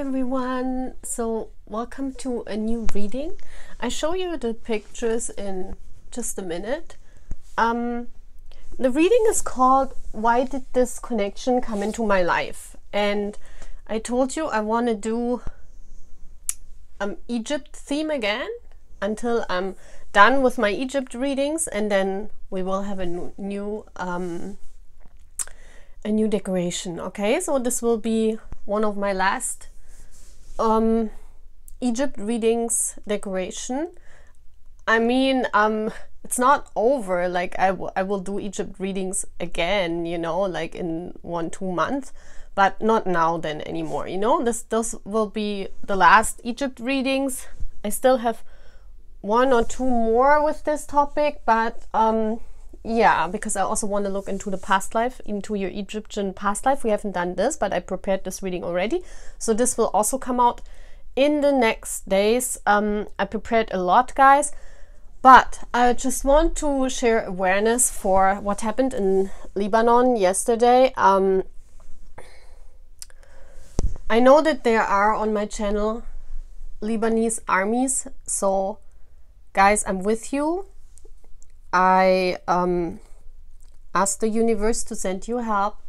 everyone, so welcome to a new reading. I show you the pictures in just a minute. The reading is called Why Did This Connection Come Into My Life? And I told you I want to do Egypt theme again until I'm done with my Egypt readings, and then we will have a new decoration. Okay, so this will be one of my last Egypt readings decoration. I mean, it's not over. Like I will do Egypt readings again, you know, like in 1-2 months, but not now then anymore, you know. This will be the last Egypt readings. I still have 1 or 2 more with this topic, but yeah, because I also want to look into the past life, into your Egyptian past life. We haven't done this, but I prepared this reading already. So this will also come out in the next days. I prepared a lot, guys, but I just want to share awareness for what happened in Lebanon yesterday. I know that there are on my channel Lebanese armies, so guys, I'm with you. I asked the universe to send you help,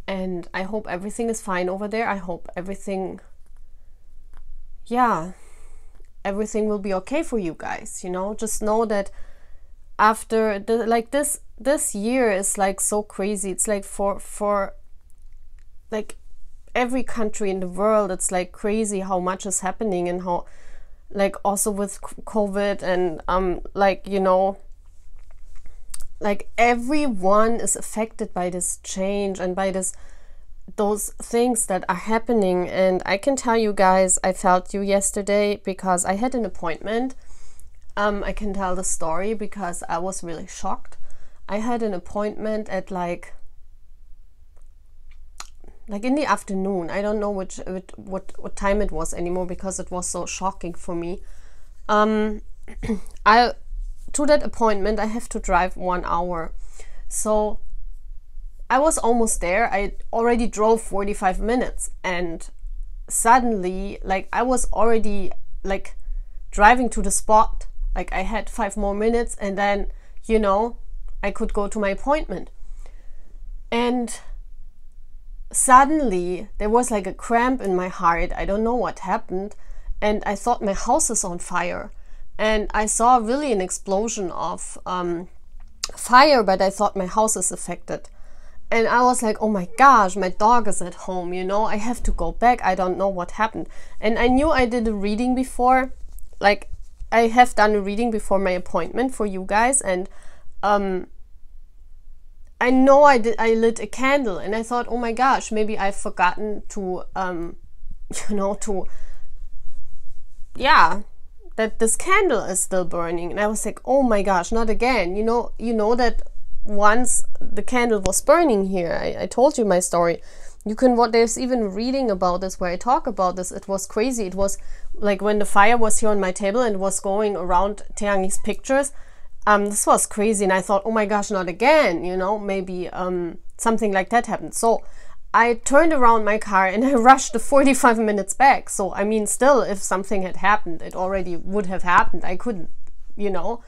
and I hope everything is fine over there. I hope everything, yeah, everything will be okay for you guys, you know. Just know that after the, like this year is like so crazy. It's like for like every country in the world, it's like crazy how much is happening, and how, like, also with COVID and like, you know, like everyone is affected by this change and by those things that are happening. And I can tell you guys, I felt you yesterday because I had an appointment. I can tell the story because I was really shocked. I had an appointment at like in the afternoon. I don't know what time it was anymore because it was so shocking for me. To that appointment I have to drive 1 hour, so I was almost there. I already drove 45 minutes, and suddenly, like, I was already like driving to the spot. Like I had 5 more minutes, and then, you know, I could go to my appointment. And suddenly there was like a cramp in my heart. I don't know what happened, and I thought my house is on fire. And I saw really an explosion of fire, but I thought my house is affected. And I was like, oh my gosh, my dog is at home, you know, I have to go back. I don't know what happened. And I knew I did a reading before, like I have done a reading before my appointment for you guys. And I know I lit a candle, and I thought, oh my gosh, maybe I've forgotten to, you know, to, yeah, that this candle is still burning. And I was like, oh my gosh, not again. You know that once the candle was burning here, I told you my story. You can, there's even reading about this where I talk about this. It was crazy. It was like when the fire was here on my table and was going around Teangi's pictures. This was crazy, and I thought, oh my gosh, not again, you know, maybe something like that happened. So I turned around my car and I rushed the 45 minutes back. So I mean, still, if something had happened, it already would have happened. I couldn't, you know,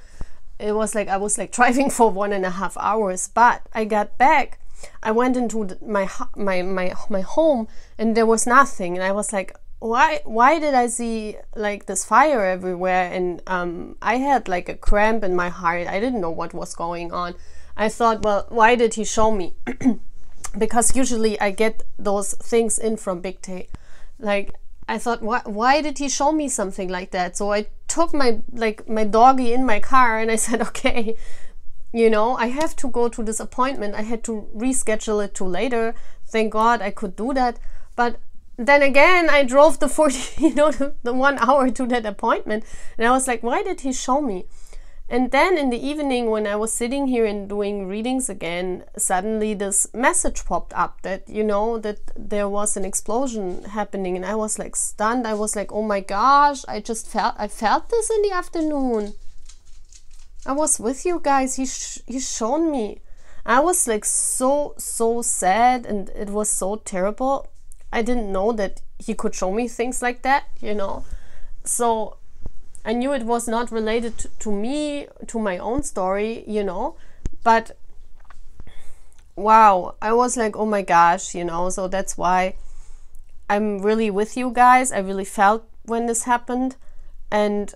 it was like I was like driving for 1.5 hours. But I got back, I went into my home, and there was nothing. And I was like, why did I see like this fire everywhere? And I had like a cramp in my heart. I didn't know what was going on. I thought, well, why did he show me? Because usually I get those things in from BTSArmy. Like, I thought, why did he show me something like that? So I took my doggy in my car, and I said, okay, you know, I have to go to this appointment. I had to reschedule it to later. Thank God I could do that. But then again, I drove the 1 hour to that appointment, and I was like, why did he show me? And then in the evening, when I was sitting here and doing readings again, suddenly this message popped up that, you know, that there was an explosion happening. And I was like stunned. I was like, oh my gosh, I felt this in the afternoon. I was with you guys. He's shown me. I was like so sad, and it was so terrible. I didn't know that he could show me things like that, you know. So I knew it was not related to me, to my own story, you know, but wow, I was like, oh my gosh, you know. So that's why I'm really with you guys. I really felt when this happened, and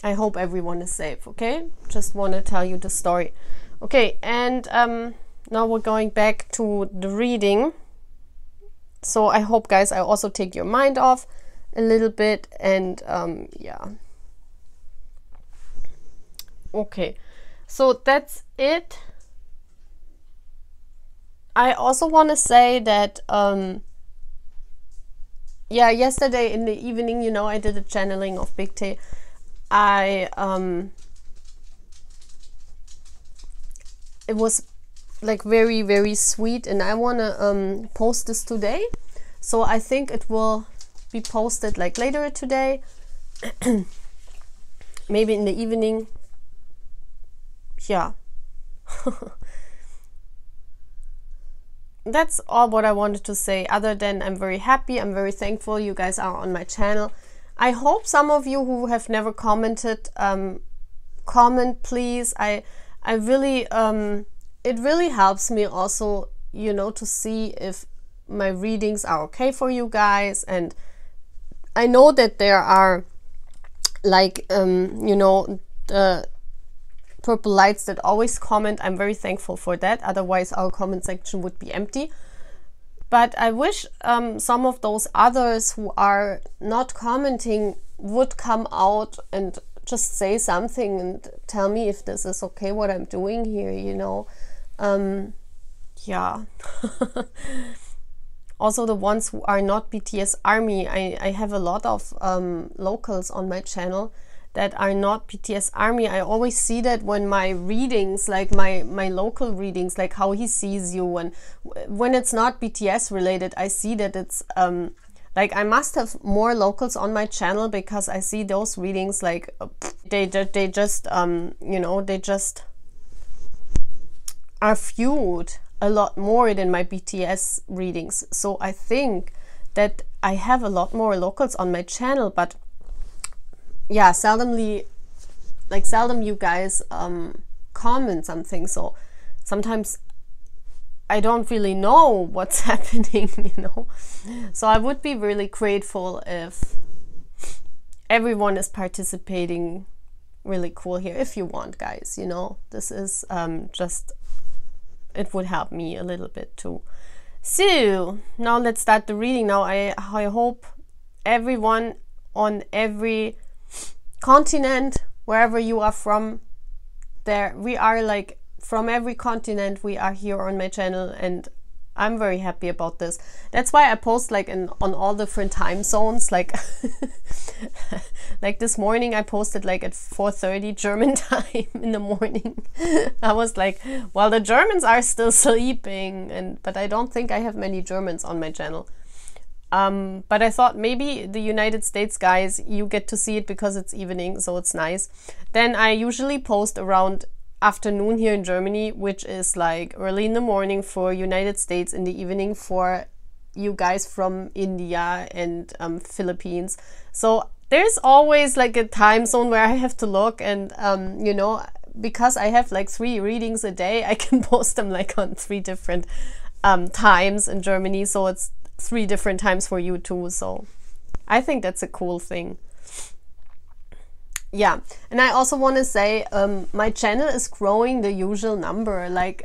I hope everyone is safe, okay? Just want to tell you the story. Okay, and now we're going back to the reading. So I hope, guys, I also take your mind off a little bit, and yeah. Okay, so that's it. I also want to say that yeah, yesterday in the evening, you know, I did a channeling of bigTae. It was like very, very sweet, and I want to post this today. So I think it will be posted like later today, maybe in the evening. Yeah. That's all what I wanted to say, other than I'm very happy, I'm very thankful you guys are on my channel. I hope some of you who have never commented, comment please. I really, it really helps me also, you know, to see if my readings are okay for you guys. And I know that there are like, you know, the purple lights that always comment. I'm very thankful for that, otherwise our comment section would be empty. But I wish some of those others who are not commenting would come out and just say something and tell me if this is okay what I'm doing here, you know. Yeah. Also the ones who are not BTSArmy, I have a lot of locals on my channel that are not BTSArmy. I always see that when my readings, like my local readings, like how he sees you, and when it's not BTS related, I see that it's like I must have more locals on my channel, because I see those readings like they just you know, they just are viewed a lot more than my BTS readings. So I think that I have a lot more locals on my channel, but yeah, seldom you guys comment something. So sometimes I don't really know what's happening, you know. So I would be really grateful if everyone is participating. Really cool here, if you want, guys, you know. This is just, it would help me a little bit too. So now let's start the reading. Now I hope everyone on every continent, wherever you are from, there we are, like from every continent we are here on my channel, and I'm very happy about this. That's why I post like on all different time zones, like like this morning I posted like at 4:30 German time in the morning. I was like, well, the Germans are still sleeping, but I don't think I have many Germans on my channel. But I thought maybe the United States guys, you get to see it because it's evening, so it's nice. Then I usually post around afternoon here in Germany, which is like early in the morning for United States, in the evening for you guys from India and Philippines. So there's always like a time zone where I have to look, and you know, because I have like 3 readings a day, I can post them like on 3 different times in Germany, so it's 3 different times for you too. So I think that's a cool thing. Yeah, and I also want to say my channel is growing the usual number. Like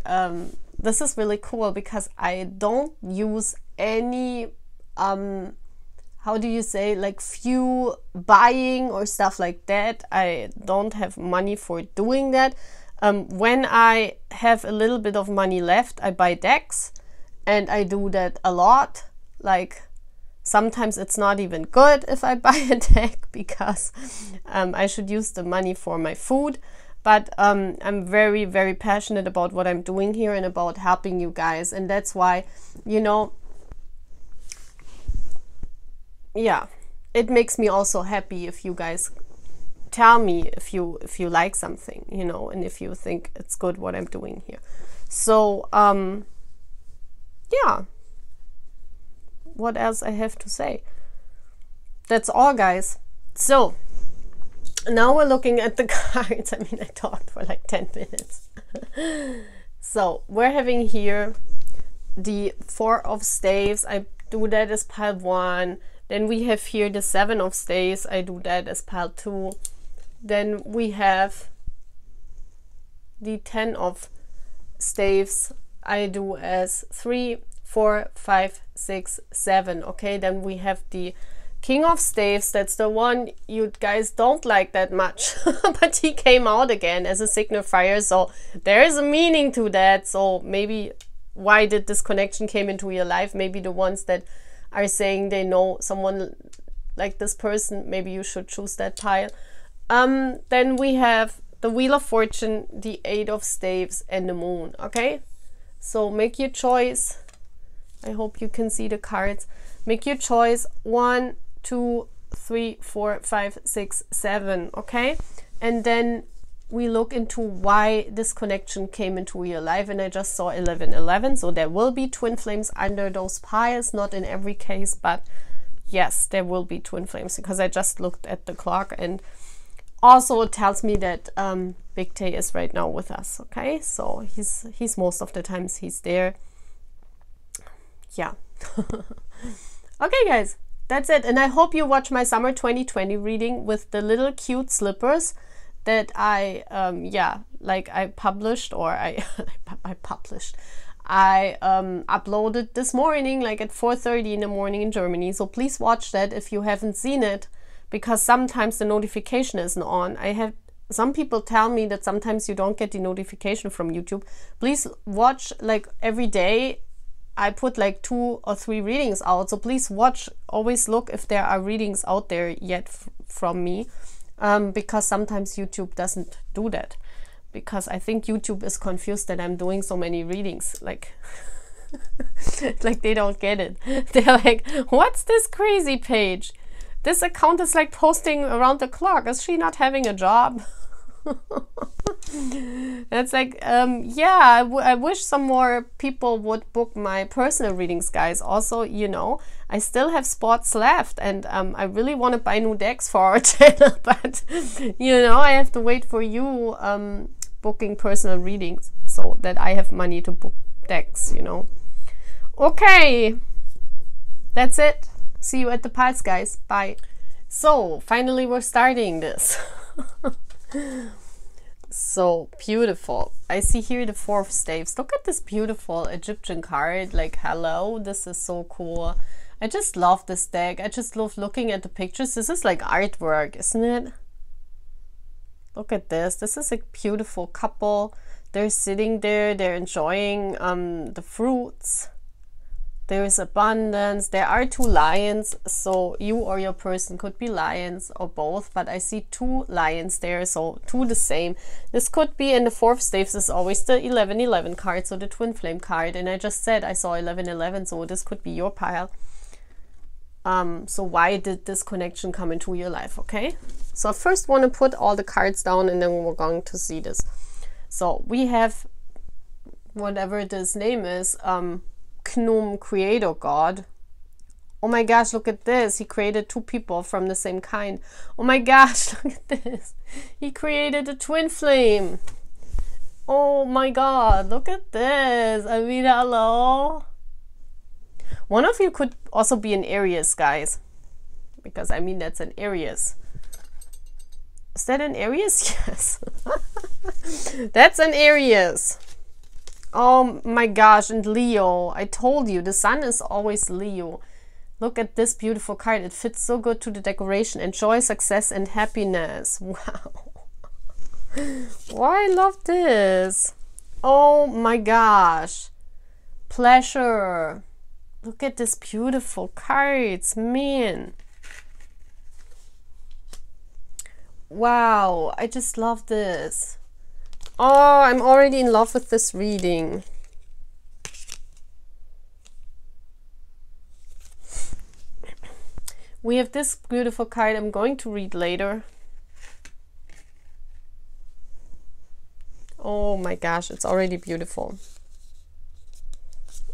this is really cool, because I don't use any how do you say, like few buying or stuff like that. I don't have money for doing that. When I have a little bit of money left, I buy decks, and I do that a lot. Like sometimes it's not even good if I buy a deck, because I should use the money for my food. But I'm very, very passionate about what I'm doing here and about helping you guys. And that's why, you know, yeah, it makes me also happy if you guys tell me if you like something, you know, and if you think it's good what I'm doing here. So yeah, what else I have to say? That's all, guys. So now we're looking at the cards. I mean, I talked for like 10 minutes. So we're having here the 4 of staves. I do that as pile 1. Then we have here the 7 of staves. I do that as pile 2. Then we have the 10 of staves. I do as 3, 4, 5, 6, 7. Okay, then we have the King of Staves. That's the one you guys don't like that much. But he came out again as a signifier. So there is a meaning to that. So maybe why did this connection came into your life? Maybe the ones that are saying they know someone like this person, maybe you should choose that pile. Then we have the Wheel of Fortune, the 8 of Staves, and the Moon. Okay, so make your choice. I hope you can see the cards. Make your choice. 1, 2, 3, 4, 5, 6, 7. Okay, and then we look into why this connection came into your life. And I just saw 1111, so there will be twin flames under those piles. Not in every case, but yes, there will be twin flames, because I just looked at the clock, and also it tells me that BTSArmy is right now with us. Okay, so he's most of the times he's there. Yeah. Okay, guys, that's it. And I hope you watch my summer 2020 reading with the little cute slippers that I I published, or I published. I uploaded this morning, like at 4:30 in the morning in Germany. So please watch that if you haven't seen it, because sometimes the notification isn't on. I have some people tell me that sometimes you don't get the notification from YouTube. Please watch, like every day I put like 2 or 3 readings out, so please watch. Always look if there are readings out there yet from me, because sometimes YouTube doesn't do that, because I think YouTube is confused that I'm doing so many readings, like like they don't get it. They're like, what's this crazy page? This account is like posting around the clock. Is she not having a job? That's like, yeah, I wish some more people would book my personal readings, guys. Also, you know, I still have spots left, and I really want to buy new decks for our channel, but you know, I have to wait for you booking personal readings so that I have money to book decks, you know. Okay, that's it. See you at the piles, guys. Bye. So finally we're starting this. So beautiful. I see here the 4 of staves. Look at this beautiful Egyptian card. Like, hello, this is so cool. I just love this deck. I just love looking at the pictures. This is like artwork, isn't it? Look at this. This is a beautiful couple. They're sitting there. They're enjoying the fruits. There is abundance. There are 2 lions, so you or your person could be lions or both, but I see 2 lions there, so 2 the same. This could be, and the 4 of staves is always the 1111 card, so the twin flame card, and I just said I saw 1111, so this could be your pile. So why did this connection come into your life? Okay, so I first want to put all the cards down, and then we're going to see this. So we have whatever this name is, Gnome creator god. Oh my gosh, look at this. He created 2 people from the same kind. Oh my gosh, look at this. He created a twin flame. Oh my god, look at this. I mean, hello. One of you could also be an Aries, guys, because I mean, that's an Aries. Is that an Aries? Yes. That's an Aries. Oh my gosh, and Leo. I told you, the sun is always Leo. Look at this beautiful card. It fits so good to the decoration. Enjoy success and happiness. Wow. Oh, I love this. Oh my gosh. Pleasure. Look at this beautiful cards, man. Wow, I just love this. Oh, I'm already in love with this reading. We have this beautiful card I'm going to read later. Oh my gosh, it's already beautiful.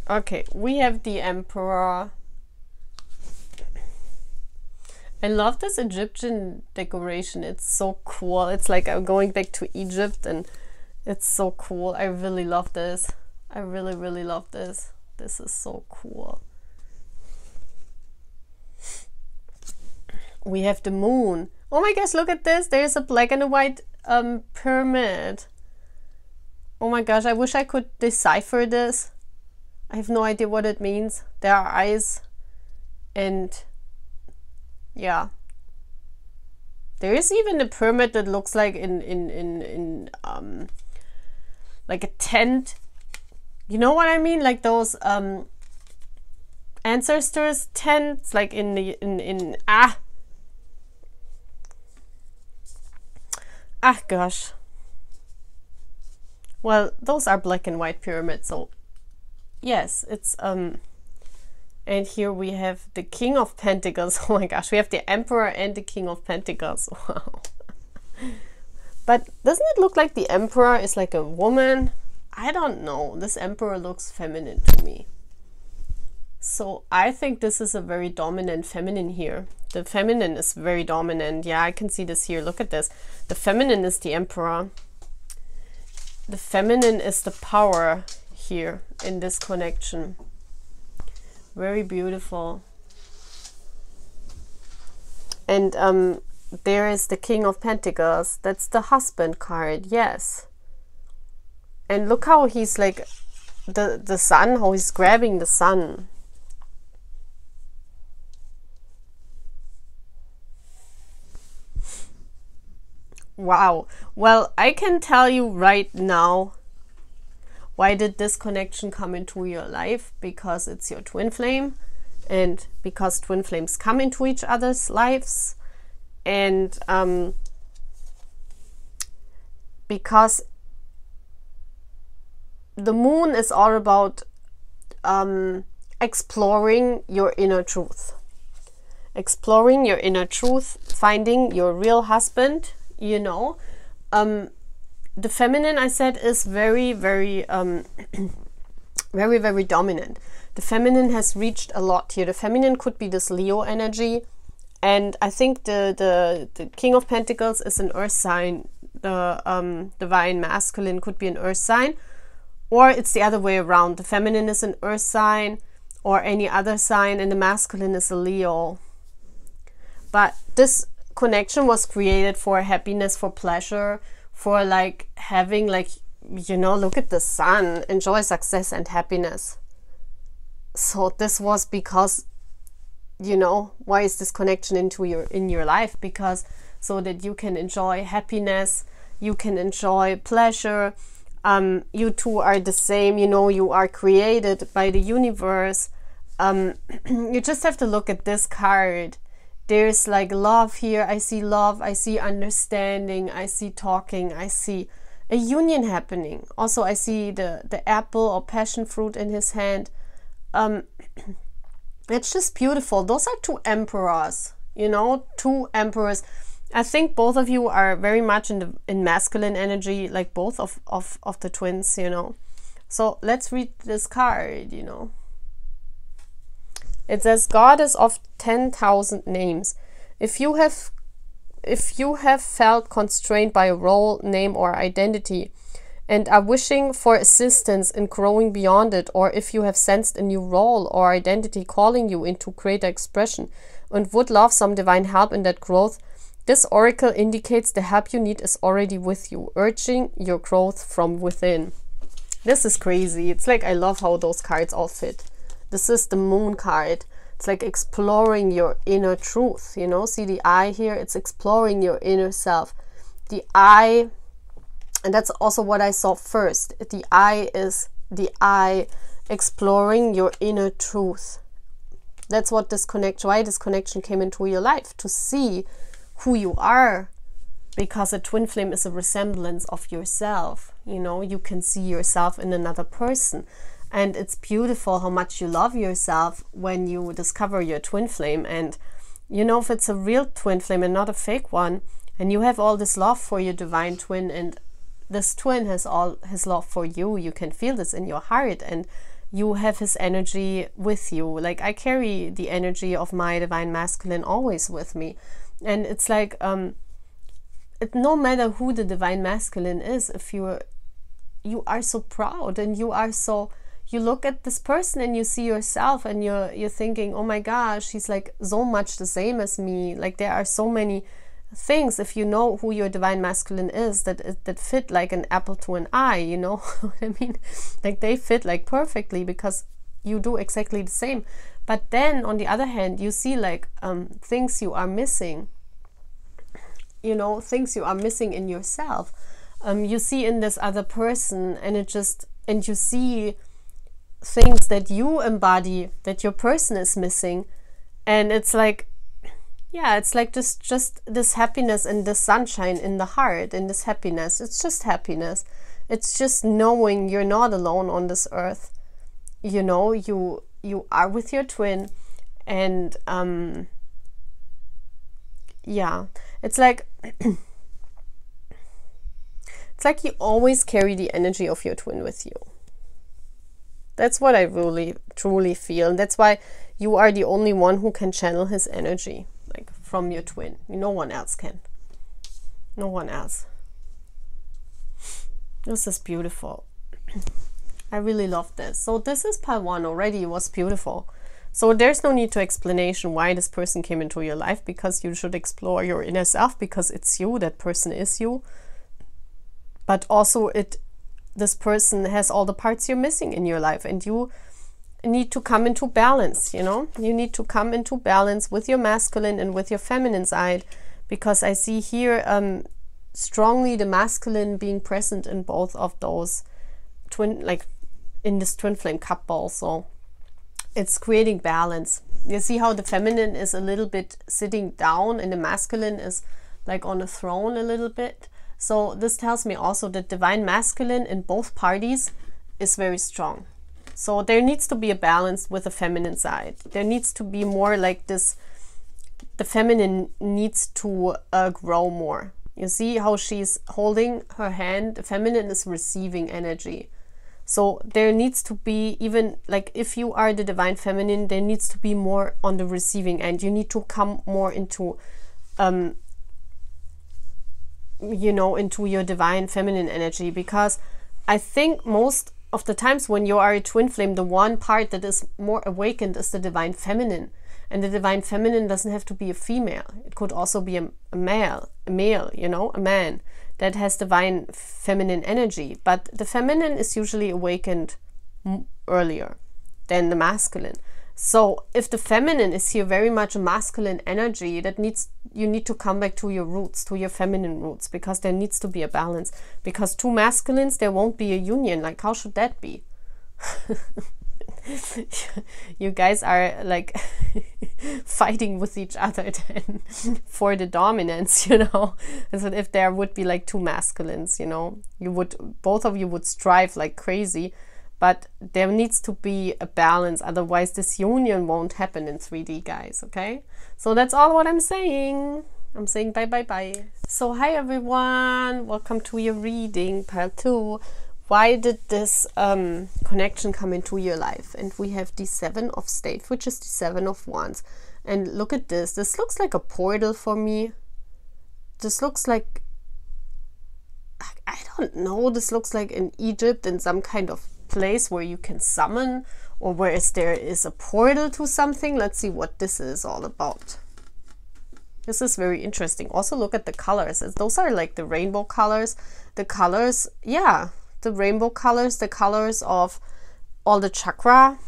Okay, we have the Emperor. I love this Egyptian decoration. It's so cool. It's like I'm going back to Egypt, and it's so cool. I really love this. I really, really love this. This is so cool. We have the moon. Oh my gosh, look at this. There's a black and a white pyramid. Oh my gosh, I wish I could decipher this. I have no idea what it means. There are eyes, and yeah. There is even a pyramid that looks like in like a tent. You know what I mean? Like those ancestors tents, like gosh. Well, those are black and white pyramids, so yes, it's and here we have the King of Pentacles. Oh my gosh, we have the Emperor and the King of Pentacles. Wow. But doesn't it look like the Emperor is like a woman? I don't know. This Emperor looks feminine to me. So I think this is a very dominant feminine here. The feminine is very dominant. Yeah, I can see this here. Look at this. The feminine is the Emperor. The feminine is the power here in this connection. Very beautiful. And there is the King of Pentacles. That's the husband card. Yes. And look how he's like the sun, how he's grabbing the sun. Wow. Well, I can tell you right now, why did this connection come into your life? Because it's your twin flame, and because twin flames come into each other's lives, and because the moon is all about exploring your inner truth. Exploring your inner truth, finding your real husband, you know. The feminine, I said, is very, very, very, very dominant. The feminine has reached a lot here. The feminine could be this Leo energy. And I think the King of Pentacles is an earth sign. The divine masculine could be an earth sign. Or it's the other way around. The feminine is an earth sign or any other sign, and the masculine is a Leo. But this connection was created for happiness, for pleasure, for like having, like, you know, look at the sun, enjoy success and happiness. So this was because, you know, why is this connection in your life? Because so that you can enjoy happiness, you can enjoy pleasure. You two are the same, you know, you are created by the universe. You just have to look at this card. There's like love here. I see love, I see understanding, I see talking, I see a union happening. Also, I see the apple or passion fruit in his hand. It's just beautiful. Those are two emperors, you know, two emperors. I think both of you are very much in masculine energy, like both of the twins, you know. So let's read this card, you know. It says, Goddess of 10,000 names. If you have felt constrained by a role, name, or identity, and are wishing for assistance in growing beyond it, or if you have sensed a new role or identity calling you into greater expression and would love some divine help in that growth, this oracle indicates the help you need is already with you, urging your growth from within. This is crazy. It's like, I love how those cards all fit. This is the moon card. It's like exploring your inner truth, you know. See the eye here? It's exploring your inner self. The eye, and that's also what I saw first. The eye is the eye exploring your inner truth. That's what this connection, why this connection came into your life, to see who you are, because a twin flame is a resemblance of yourself. You know, you can see yourself in another person. And it's beautiful how much you love yourself when you discover your twin flame. And, you know, if it's a real twin flame and not a fake one, and you have all this love for your divine twin, and this twin has all his love for you, you can feel this in your heart. And you have his energy with you. Like I carry the energy of my divine masculine always with me. And it's like, no matter who the divine masculine is, if you are so proud and you look at this person and you see yourself and you're thinking, oh my gosh, he's like so much the same as me. Like there are so many things, if you know who your divine masculine is, that fit like an apple to an eye, you know what I mean? Like they fit like perfectly because you do exactly the same. But then on the other hand, you see like things you are missing, you know, things you are missing in yourself. You see in this other person, and you see things that you embody that your person is missing. And it's like, yeah, it's like just this happiness and this sunshine in the heart, and this happiness. It's just happiness. It's just knowing you're not alone on this earth. You know, you are with your twin, and yeah, it's like it's like you always carry the energy of your twin with you. That's what I really truly feel. And that's why you are the only one who can channel his energy, like from your twin. No one else can. No one else. This is beautiful. I really love this. So this is part 1 already. It was beautiful. So there's no need to explanation why this person came into your life, because you should explore your inner self, because it's you, that person is you. But also this person has all the parts you're missing in your life, and you need to come into balance, you know? You need to come into balance with your masculine and with your feminine side, because I see here strongly the masculine being present in both of those twin, like in this twin flame couple. So it's creating balance. You see how the feminine is a little bit sitting down and the masculine is like on a throne a little bit. So this tells me also that divine masculine in both parties is very strong. So there needs to be a balance with the feminine side. There needs to be more like this. The feminine needs to grow more. You see how she's holding her hand? The feminine is receiving energy. So there needs to be, even like if you are the divine feminine, there needs to be more on the receiving end. You need to come more into you know, into your divine feminine energy, because I think most of the times when you are a twin flame, the one part that is more awakened is the divine feminine. And the divine feminine doesn't have to be a female. It could also be a male, you know, a man that has divine feminine energy. But the feminine is usually awakened earlier than the masculine. So if the feminine is here very much a masculine energy, you need to come back to your roots, to your feminine roots, because there needs to be a balance. Because two masculines, there won't be a union. Like, how should that be? You guys are like fighting with each other then for the dominance, you know. As if there would be like two masculines, you know, both of you would strive like crazy. But there needs to be a balance, otherwise this union won't happen in 3D, guys, okay? So that's all what I'm saying. I'm saying bye, bye, bye. So hi, everyone. Welcome to your reading, part 2. Why did this connection come into your life? And we have the 7 of Staves, which is the 7 of Wands. And look at this. This looks like a portal for me. This looks like, I don't know, this looks like in Egypt, in some kind of place where you can summon, or where there is a portal to something. Let's see what this is all about. This is very interesting. Also look at the colors. Those are like the rainbow colors. The colors, yeah, the rainbow colors, the colors of all the chakra.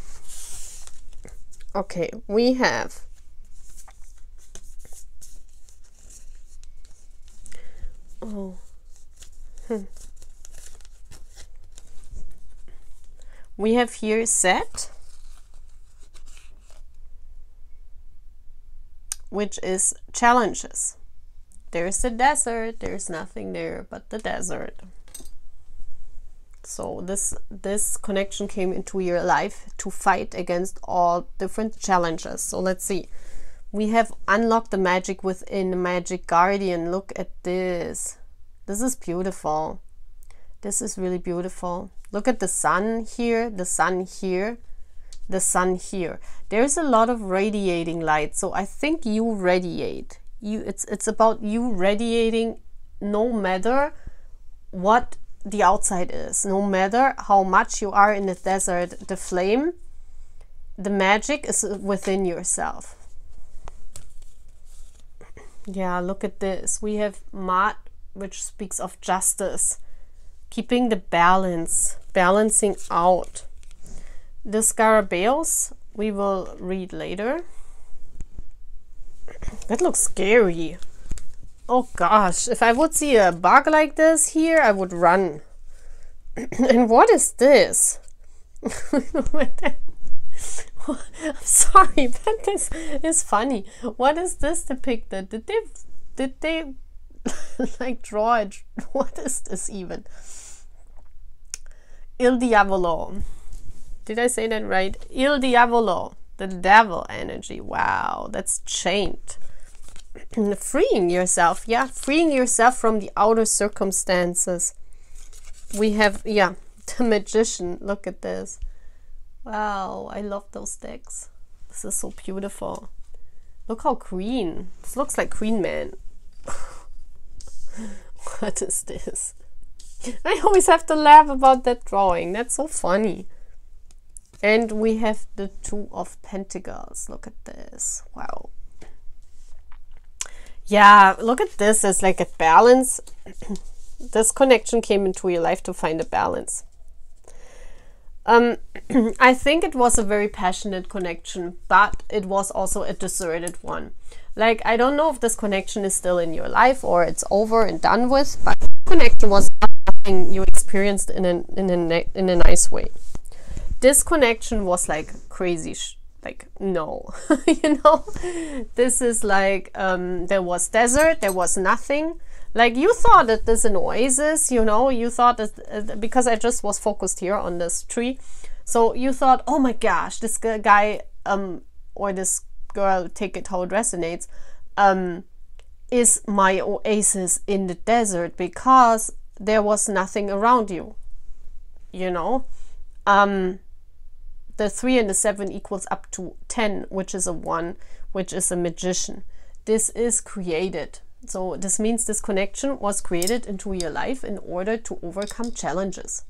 Okay, we have we have here Set, which is challenges. There's the desert, there's nothing there but the desert. So this connection came into your life to fight against all different challenges. So let's see. We have unlocked the magic within, Magic Guardian. Look at this. This is beautiful. This is really beautiful. Look at the sun here, the sun here, the sun here. There's a lot of radiating light. So I think you radiate. It's about you radiating no matter what the outside is, no matter how much you are in the desert. The flame, the magic is within yourself. Yeah, look at this. We have mud, which speaks of justice, keeping the balance, balancing out. The Scarabaeus we will read later. That looks scary. Oh gosh, if I would see a bug like this here, I would run. And what is this? I'm sorry, but this is funny. What is this depicted? Did they like draw it? What is this even? Il Diavolo. Did I say that right? Il Diavolo, the devil energy. Wow, that's chained. Freeing yourself, yeah, freeing yourself from the outer circumstances. We have, yeah, the Magician. Look at this. Wow, I love those decks. This is so beautiful. Look how green. This looks like Green Man. What is this? I always have to laugh about that drawing. That's so funny. And we have the Two of Pentacles. Look at this. Wow. Yeah, look at this. It's like a balance. This connection came into your life to find a balance. I think it was a very passionate connection, but it was also a deserted one. Like, I don't know if this connection is still in your life or it's over and done with, but the connection was not something you experienced in a nice way. This connection was like crazy, like, no, you know, this is like, there was desert, there was nothing. Like, you thought that this is an oasis, you know, you thought that, because I just was focused here on this tree. So you thought, oh my gosh, this guy, or this girl, take it how it resonates, is my oasis in the desert, because there was nothing around you, you know. The 3 and the 7 equals up to 10, which is a 1, which is a magician. This is created. So this means this connection was created into your life in order to overcome challenges.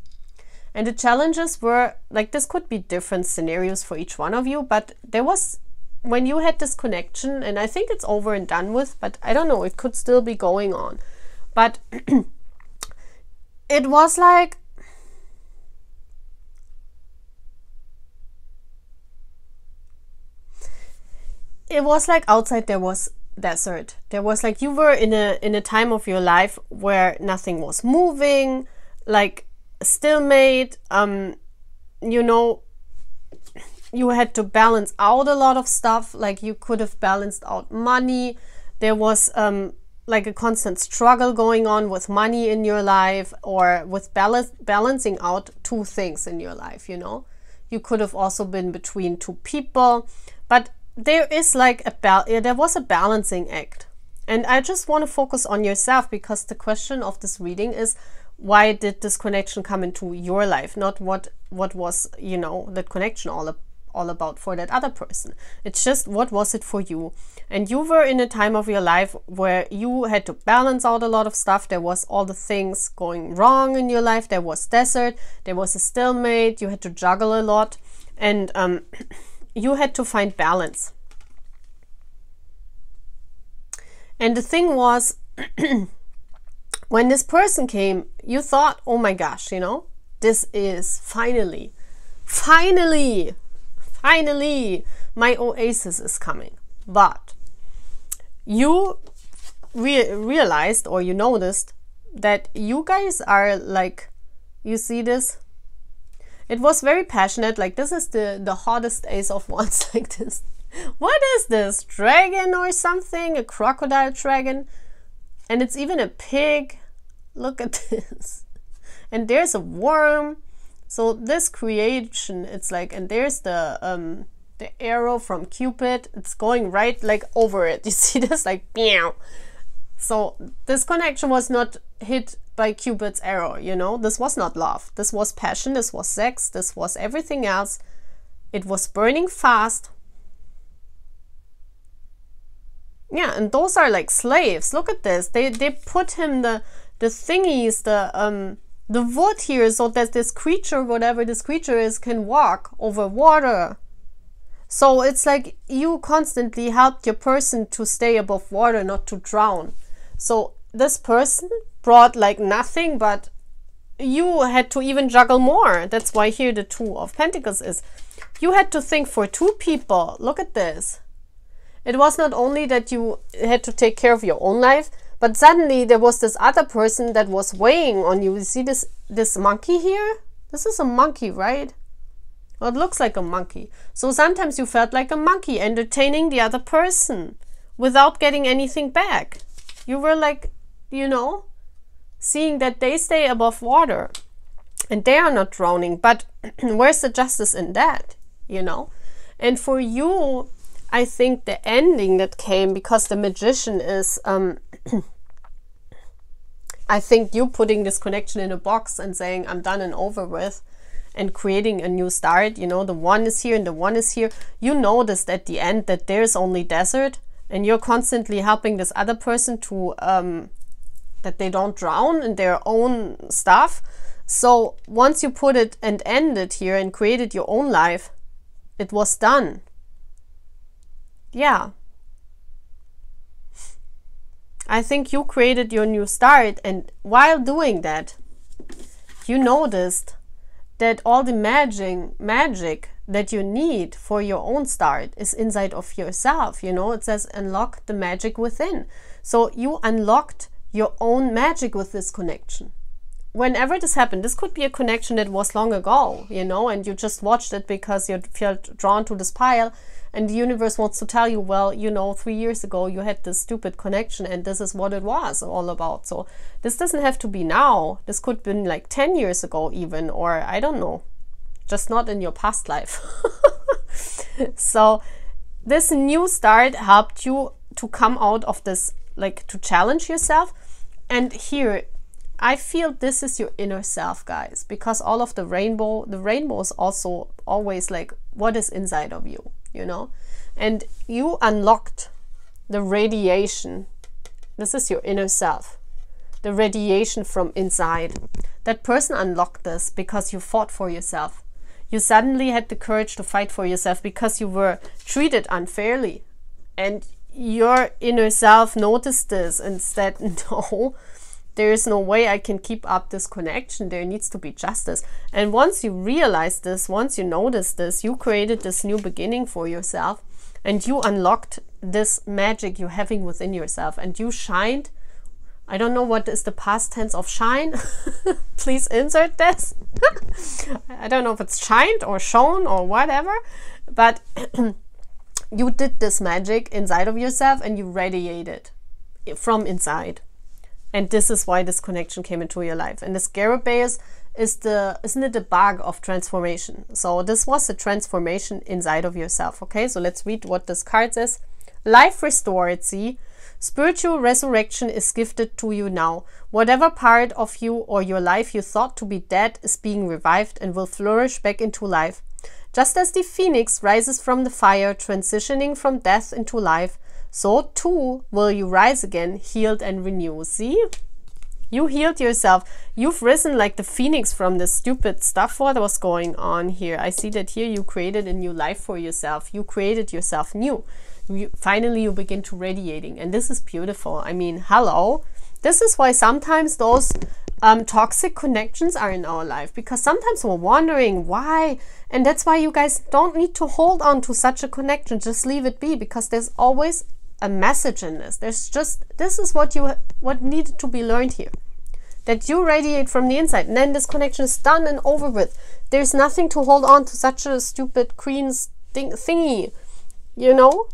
And the challenges were, like, this could be different scenarios for each one of you, but there was, when you had this connection, and I think it's over and done with, but I don't know, it could still be going on. But it was like, it was like outside there was desert. There was like, you were in a time of your life where nothing was moving, like stalemate. You know, you had to balance out a lot of stuff. Like, you could have balanced out money. There was like a constant struggle going on with money in your life, or with balancing out two things in your life, you know. You could have also been between two people, but there is like there was a balancing act. And I just want to focus on yourself, because the question of this reading is, why did this connection come into your life, not what was, you know, that connection all about for that other person. It's just, what was it for you? And you were in a time of your life where you had to balance out a lot of stuff. There was all the things going wrong in your life. There was desert, there was a stalemate, you had to juggle a lot, and you had to find balance. And the thing was, when this person came, you thought, oh my gosh, you know, this is finally my oasis is coming. But you realized, or you noticed, that you guys are like, you see this? It was very passionate. Like, this is the hottest Ace of Wands, like this. What is this? Dragon or something? A crocodile dragon? And it's even a pig. Look at this. And there's a worm. So this creation, it's like, and there's the arrow from Cupid. It's going right like over it. You see this, like, meow. So this connection was not hit by Cupid's arrow, you know. This was not love. This was passion. This was sex. This was everything else. It was burning fast. Yeah, and those are like slaves. Look at this. They put him the thingies, the wood here, so that this creature, whatever this creature is, can walk over water. So it's like you constantly helped your person to stay above water, not to drown. So this person brought like nothing, but you had to even juggle more. That's why here the Two of Pentacles is. You had to think for two people. Look at this. It was not only that you had to take care of your own life, but suddenly there was this other person that was weighing on you. You see this monkey here? This is a monkey, right? Well, it looks like a monkey. So sometimes you felt like a monkey entertaining the other person without getting anything back. You were like, you know, seeing that they stay above water and they are not drowning. But where's the justice in that, you know? And for you, I think the ending that came, because the Magician is, I think you putting this connection in a box and saying, I'm done and over with, and creating a new start. You know, the one is here and the one is here. You noticed at the end that there's only desert, and you're constantly helping this other person to, that they don't drown in their own stuff. So once you put it and ended here and created your own life, it was done. Yeah. I think you created your new start, and while doing that, you noticed that all the magic that you need for your own start is inside of yourself. You know, it says unlock the magic within. So you unlocked your own magic with this connection. Whenever this happened, this could be a connection that was long ago, you know, and you just watched it because you felt drawn to this pile, and the universe wants to tell you, well, you know, 3 years ago you had this stupid connection and this is what it was all about. So this doesn't have to be now. This could have been like 10 years ago even, or I don't know, just not in your past life. So this new start helped you to come out of this, like to challenge yourself. And here, I feel this is your inner self, guys, because all of the rainbow is also always like what is inside of you, you know, and you unlocked the radiation. This is your inner self, the radiation from inside. That person unlocked this because you fought for yourself. You suddenly had the courage to fight for yourself because you were treated unfairly, and your inner self noticed this and said, no, there is no way I can keep up this connection. There needs to be justice. And once you realize this, once you notice this, you created this new beginning for yourself, and you unlocked this magic you're having within yourself, and you shined. I don't know what is the past tense of shine. Please insert this. I don't know if it's shined or shone or whatever, but you did this magic inside of yourself and you radiated from inside. And this is why this connection came into your life. And the Scarabaeus is isn't it the bug of transformation? So this was the transformation inside of yourself. Okay, so let's read what this card says. Life restored, see? Spiritual resurrection is gifted to you now. Whatever part of you or your life you thought to be dead is being revived and will flourish back into life. Just as the phoenix rises from the fire, transitioning from death into life, so too will you rise again, healed and renewed. See? You healed yourself. You've risen like the phoenix from the stupid stuff what was going on here. I see that here you created a new life for yourself. You created yourself new. Finally you begin to radiating, and this is beautiful. I mean, hello. This is why sometimes those toxic connections are in our life, because sometimes we're wondering why, and that's why you guys don't need to hold on to such a connection. Just leave it be, because there's always a message in this. There's just, this is what needed to be learned here, that you radiate from the inside, and then this connection is done and over with. There's nothing to hold on to such a stupid queen thingy, you know.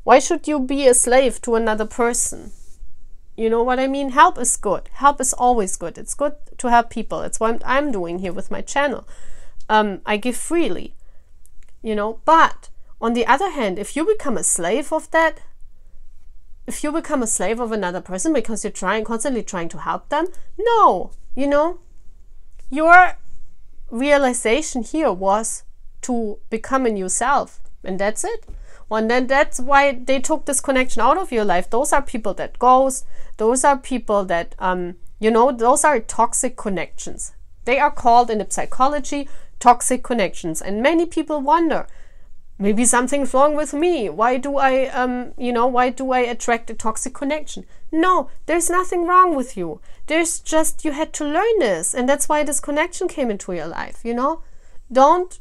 Why should you be a slave to another person? You know what I mean? Help is good. Help is always good. It's good to help people. It's what I'm doing here with my channel. I give freely, you know. But on the other hand, if you become a slave of that, if you become a slave of another person because you're constantly trying to help them. No, you know, your realization here was to become a new self, and that's it. Well, and then that's why they took this connection out of your life. Those are people that ghost. Those are people that, you know, those are toxic connections. They are called in the psychology toxic connections. And many people wonder, maybe something's wrong with me. Why do I, you know, why do I attract a toxic connection? No, there's nothing wrong with you. There's just, you had to learn this. And that's why this connection came into your life, you know? Don't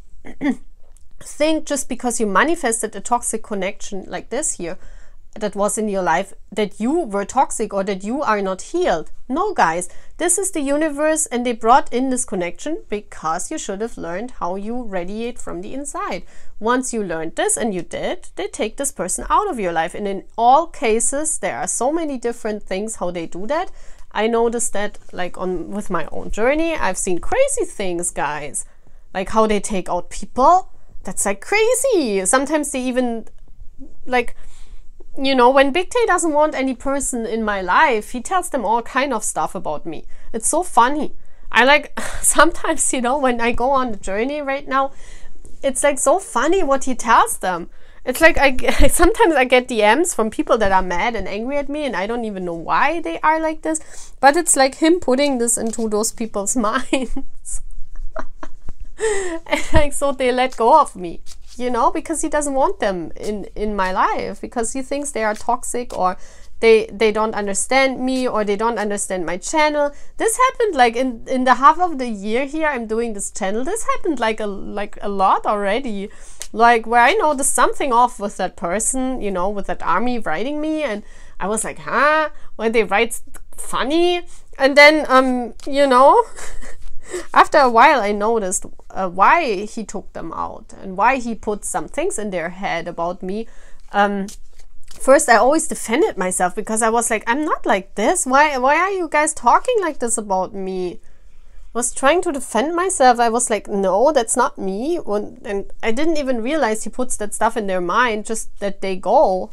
think just because you manifested a toxic connection like this here that was in your life that you were toxic or that you are not healed. No, guys, this is the universe, and they brought in this connection because you should have learned how you radiate from the inside. Once you learned this, and you did, they take this person out of your life. And in all cases, there are so many different things how they do that. I noticed that, like, with my own journey, I've seen crazy things, guys, like how they take out people. That's like crazy. Sometimes they even, like, you know, when BTSArmy doesn't want any person in my life, he tells them all kind of stuff about me. It's so funny. I like, sometimes, you know, when I go on the journey right now, it's like so funny what he tells them. It's like, sometimes I get DMs from people that are mad and angry at me, and I don't even know why they are like this. But it's like him putting this into those people's minds. And like, so they let go of me, you know, because he doesn't want them in my life, because he thinks they are toxic, or they don't understand me, or they don't understand my channel. This happened like in the half of the year here I'm doing this channel. This happened like a lot already, like where I noticed something off with that person, you know, with that army writing me, and I was like, huh, when they write funny, and then you know, after a while I noticed why he took them out and why he put some things in their head about me. First, I always defended myself because I was like, I'm not like this. Why are you guys talking like this about me? I was trying to defend myself. I was like, no, that's not me. And I didn't even realize he puts that stuff in their mind, just that they go.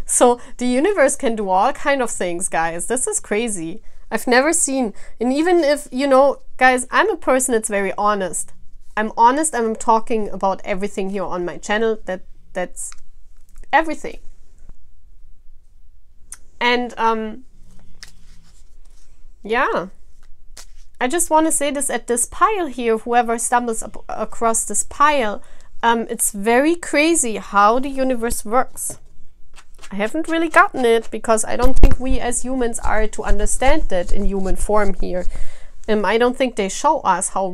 So the universe can do all kind of things, guys. This is crazy. I've never seen, and even if, you know, guys, I'm a person that's very honest. I'm honest, and I'm talking about everything here on my channel. That's everything. And yeah, I just want to say this at this pile here, whoever stumbles across this pile, it's very crazy how the universe works. I haven't really gotten it because I don't think we as humans are to understand that in human form here. I don't think they show us how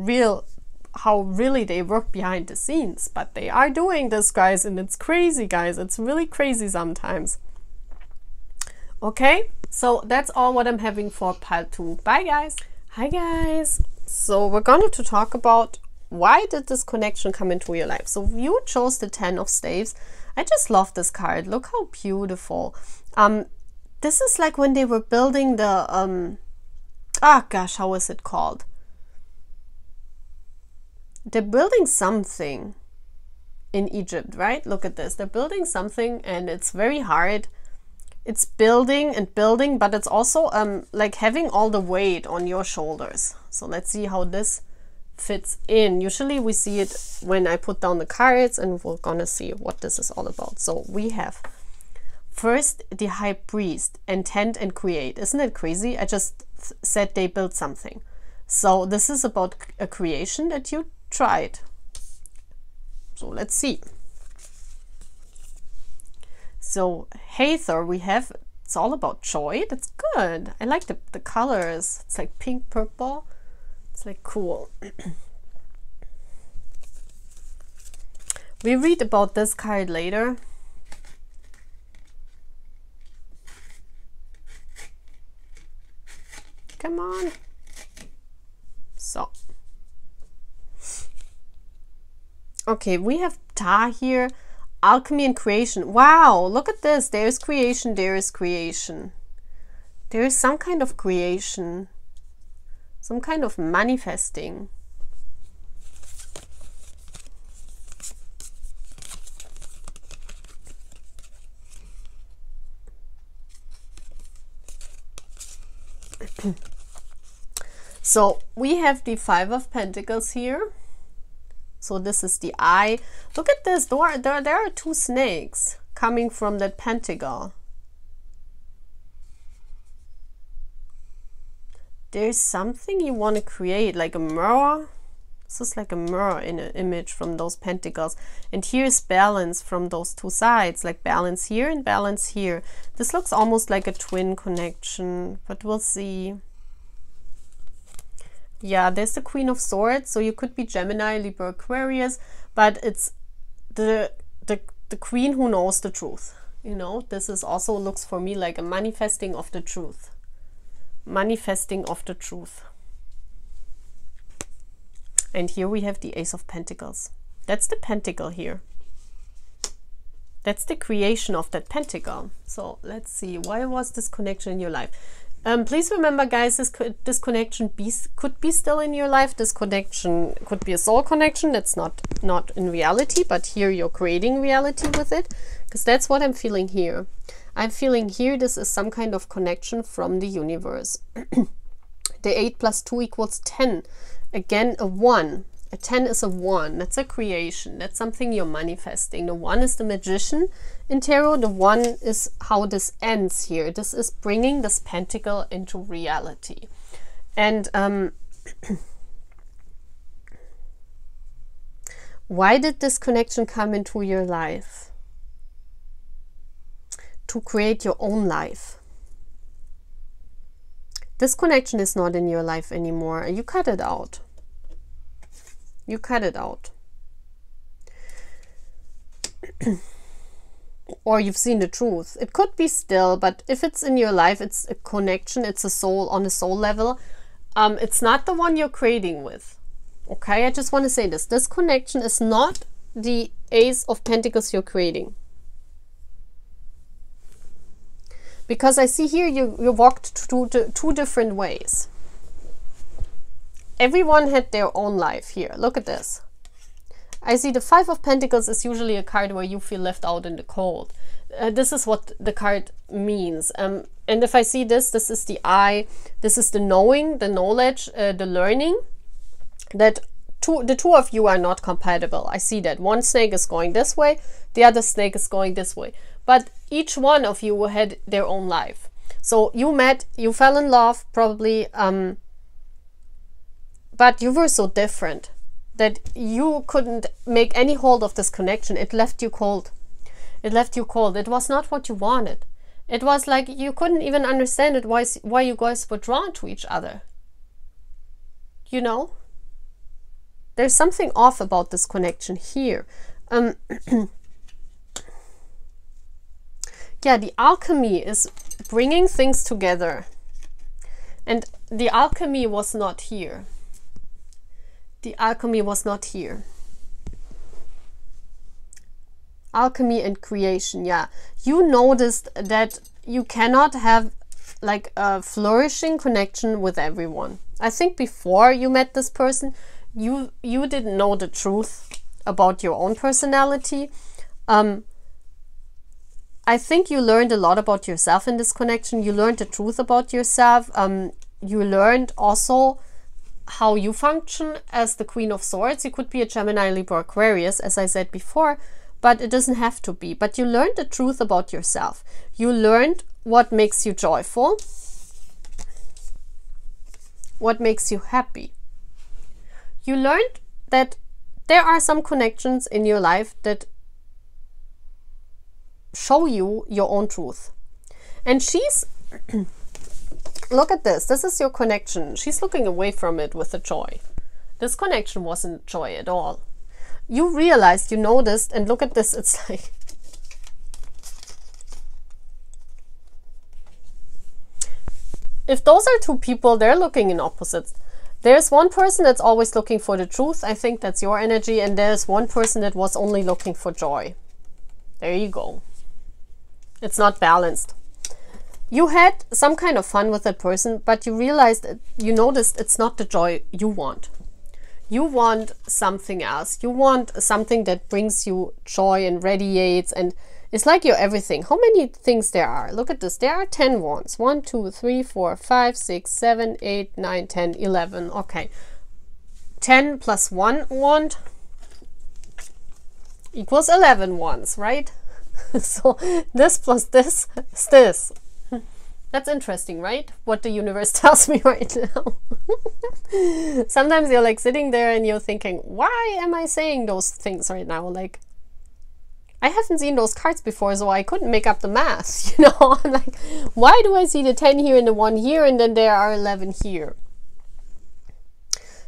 really they work behind the scenes, but they are doing this, guys, and it's crazy, guys. It's really crazy sometimes. Okay, so that's all what I'm having for pile 2. Bye, guys. Hi, guys. So we're going to talk about why did this connection come into your life. So you chose the 10 of Staves. I just love this card. Look how beautiful. This is like when they were building the gosh, how is it called? They're building something in Egypt, right? Look at this. They're building something, and it's very hard. It's building and building, but it's also like having all the weight on your shoulders. So let's see how this fits in. Usually we see it when I put down the cards, and we're gonna see what this is all about. So we have first the high priest, intend and create. Isn't it crazy? I just said they built something. So this is about a creation that you tried. So let's see. So Hathor, we have, it's all about joy. That's good. I like the colors. It's like pink, purple. It's like cool. We read about this card later. Come on. So. Okay, we have Ta here. Alchemy and creation. Wow, look at this. There is creation, there is creation. There is some kind of creation. Some kind of manifesting. So we have the Five of Pentacles here. So this is the eye. Look at this. There are two snakes coming from that pentacle. There's something you want to create, like a mirror. This is like a mirror in an image from those pentacles. And here's balance from those two sides, like balance here and balance here. This looks almost like a twin connection, but we'll see. Yeah, there's the Queen of Swords, so you could be Gemini, Libra, Aquarius, but it's the queen who knows the truth. You know, this is also looks for me like a manifesting of the truth. Manifesting of the truth. And here we have the Ace of Pentacles. That's the pentacle here. That's the creation of that pentacle. So let's see, why was this connection in your life? Please remember, guys, this connection could be still in your life. This connection could be a soul connection. That's not in reality, but here you're creating reality with it, because that's what I'm feeling here. I'm feeling here this is some kind of connection from the universe. The 8 plus 2 equals 10. Again, a 1. A 10 is a 1. That's a creation. That's something you're manifesting. The 1 is the magician in tarot. The 1 is how this ends here. This is bringing this pentacle into reality. And why did this connection come into your life? To create your own life. This connection is not in your life anymore. You cut it out. You cut it out. Or you've seen the truth. It could be still, but if it's in your life, it's a connection, it's a soul on a soul level. It's not the one you're creating with. Okay, I just want to say this. This connection is not the Ace of Pentacles you're creating. Because I see here you walked two different ways. Everyone had their own life here. Look at this. I see the Five of Pentacles is usually a card where you feel left out in the cold. This is what the card means. And if I see this is the eye. This is the knowing, the knowledge, the learning. That the two of you are not compatible. I see that. One snake is going this way. The other snake is going this way. But each one of you had their own life. So you met, you fell in love probably, but you were so different that you couldn't make any hold of this connection. It left you cold. It left you cold. It was not what you wanted. It was like you couldn't even understand it, why you guys were drawn to each other. You know? There's something off about this connection here. Yeah, the alchemy is bringing things together. And the alchemy was not here. The alchemy was not here. Alchemy and creation, yeah. You noticed that you cannot have like a flourishing connection with everyone. I think before you met this person, you didn't know the truth about your own personality. I think you learned a lot about yourself in this connection. You learned the truth about yourself. You learned also how you function as the Queen of Swords. You could be a Gemini, Libra, Aquarius, as I said before, but it doesn't have to be. But you learned the truth about yourself. You learned what makes you joyful, what makes you happy. You learned that there are some connections in your life that show you your own truth. And she's look at this. This is your connection. She's looking away from it with a joy. This connection wasn't joy at all. You realized, you noticed, and look at this. It's like if those are two people, they're looking in opposites. There's one person that's always looking for the truth. I think that's your energy. And there's one person that was only looking for joy. There you go. It's not balanced. You had some kind of fun with that person, but you realized, you noticed it's not the joy you want. You want something else. You want something that brings you joy and radiates and It's like you're everything. How many things there are? Look at this. There are 10 wands. 1, 2, 3, 4, 5, 6, 7, 8, 9, 10, 11. Okay. 10 plus 1 wand equals 11 wands, right? So this plus this is this. That's interesting, right? What the universe tells me right now. Sometimes you're like sitting there and you're thinking, why am I saying those things right now? Like, I haven't seen those cards before, so I couldn't make up the math, you know? I'm like, why do I see the 10 here and the 1 here and then there are 11 here?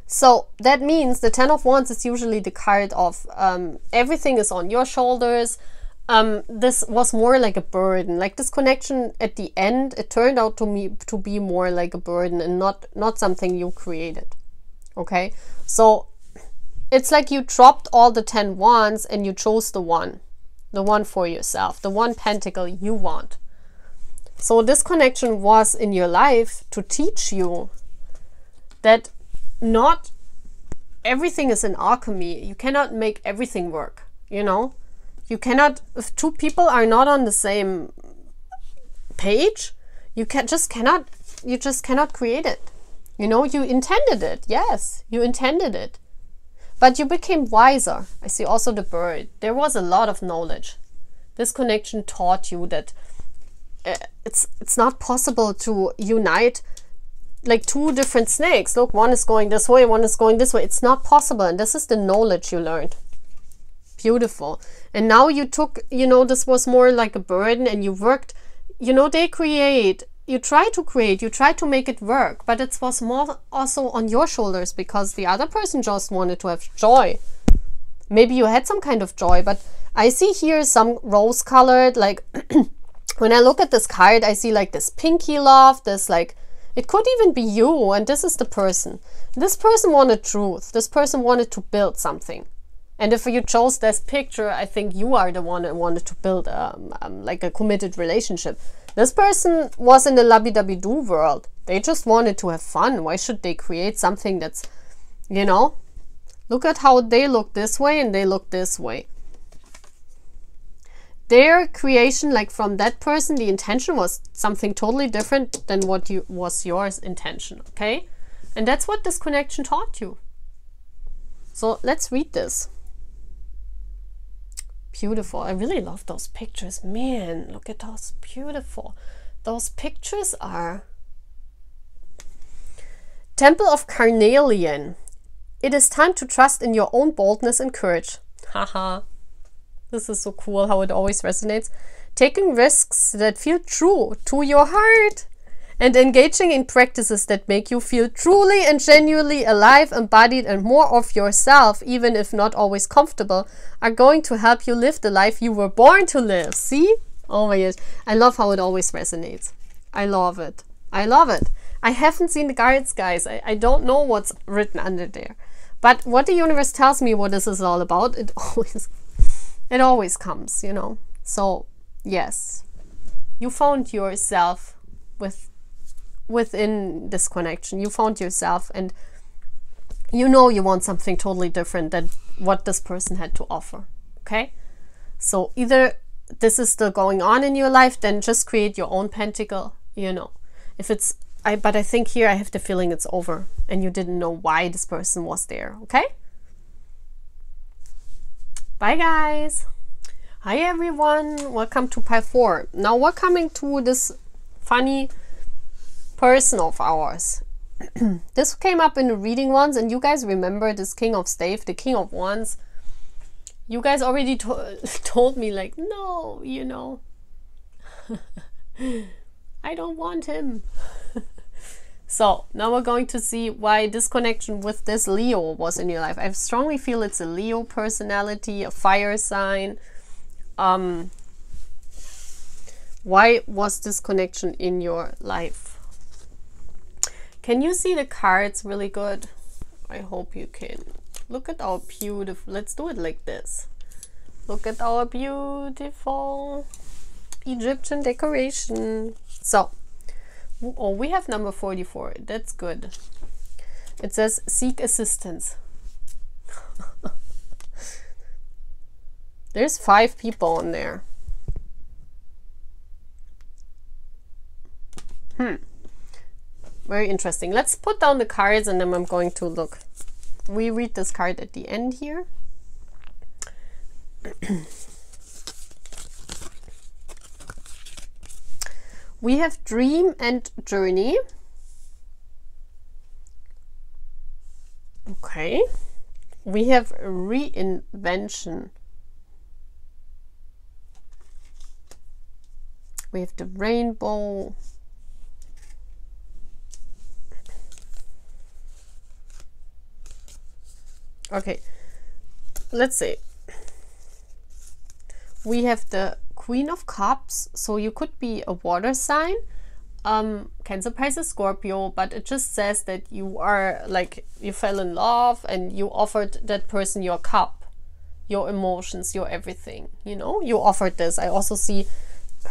So that means the 10 of Wands is usually the card of everything is on your shoulders. This was more like a burden. Like this connection at the end, it turned out to be more like a burden and not something you created. Okay? So it's like you dropped all the 10 wands and you chose the one for yourself, the one pentacle you want. So this connection was in your life to teach you that not everything is an alchemy. You cannot make everything work, you know? You cannot, if two people are not on the same page, you just cannot create it. You know, you intended it. Yes, you intended it. But you became wiser. I see also the bird. There was a lot of knowledge. This connection taught you that it's not possible to unite like two different snakes. Look, one is going this way, one is going this way. It's not possible. And this is the knowledge you learned. Beautiful. And now you took, you know, this was more like a burden and you worked, you know, you try to make it work, but it was more also on your shoulders because the other person just wanted to have joy. Maybe you had some kind of joy, but I see here some rose colored, like when I look at this card, I see like this pinky love, this like, it could even be you, and this is the person. This person wanted truth. This person wanted to build something. And if you chose this picture, I think you are the one that wanted to build like a committed relationship. This person was in the lovey-dovey-do world. They just wanted to have fun. Why should they create something that's, you know? Look at how they look this way and they look this way. Their creation, like from that person, the intention was something totally different than what was yours intention, okay? And that's what this connection taught you. So let's read this. Beautiful. I really love those pictures. Man, look at those. Beautiful. Those pictures are... Temple of Carnelian. It is time to trust in your own boldness and courage. Haha. This is so cool how it always resonates. Taking risks that feel true to your heart and engaging in practices that make you feel truly and genuinely alive, embodied, and more of yourself, even if not always comfortable, are going to help you live the life you were born to live. See? Oh my gosh. I love how it always resonates. I love it. I love it. I haven't seen the cards, guys. I don't know what's written under there. But what the universe tells me what this is all about, it always comes, you know. So, yes. You found yourself within this connection. You found yourself and you know you want something totally different than what this person had to offer. Okay? So either this is still going on in your life, then just create your own pentacle, you know. If it's, but I think here I have the feeling it's over and you didn't know why this person was there. Okay? Bye guys. Hi everyone. Welcome to pile 4. Now we're coming to this funny person of ours. This came up in the reading once, and you guys remember this King of Stave, the King of Wands. You guys already told me like, no, you know, I don't want him. So now we're going to see why this connection with this Leo was in your life. I strongly feel it's a Leo personality, a fire sign. Why was this connection in your life? Can you see the cards really good? I hope you can. Look at our beautiful, let's do it like this. Look at our beautiful Egyptian decoration. So, oh, we have number 44. That's good. It says seek assistance. There's 5 people in there. Very interesting. Let's put down the cards and then I'm going to look. We read this card at the end here. We have dream and journey. Okay. We have reinvention. We have the rainbow. Okay, let's see. We have the Queen of Cups, so you could be a water sign, Cancer, Pisces, Scorpio, but it just says that you are like, you fell in love and you offered that person your cup, your emotions, your everything, you know, you offered this. I also see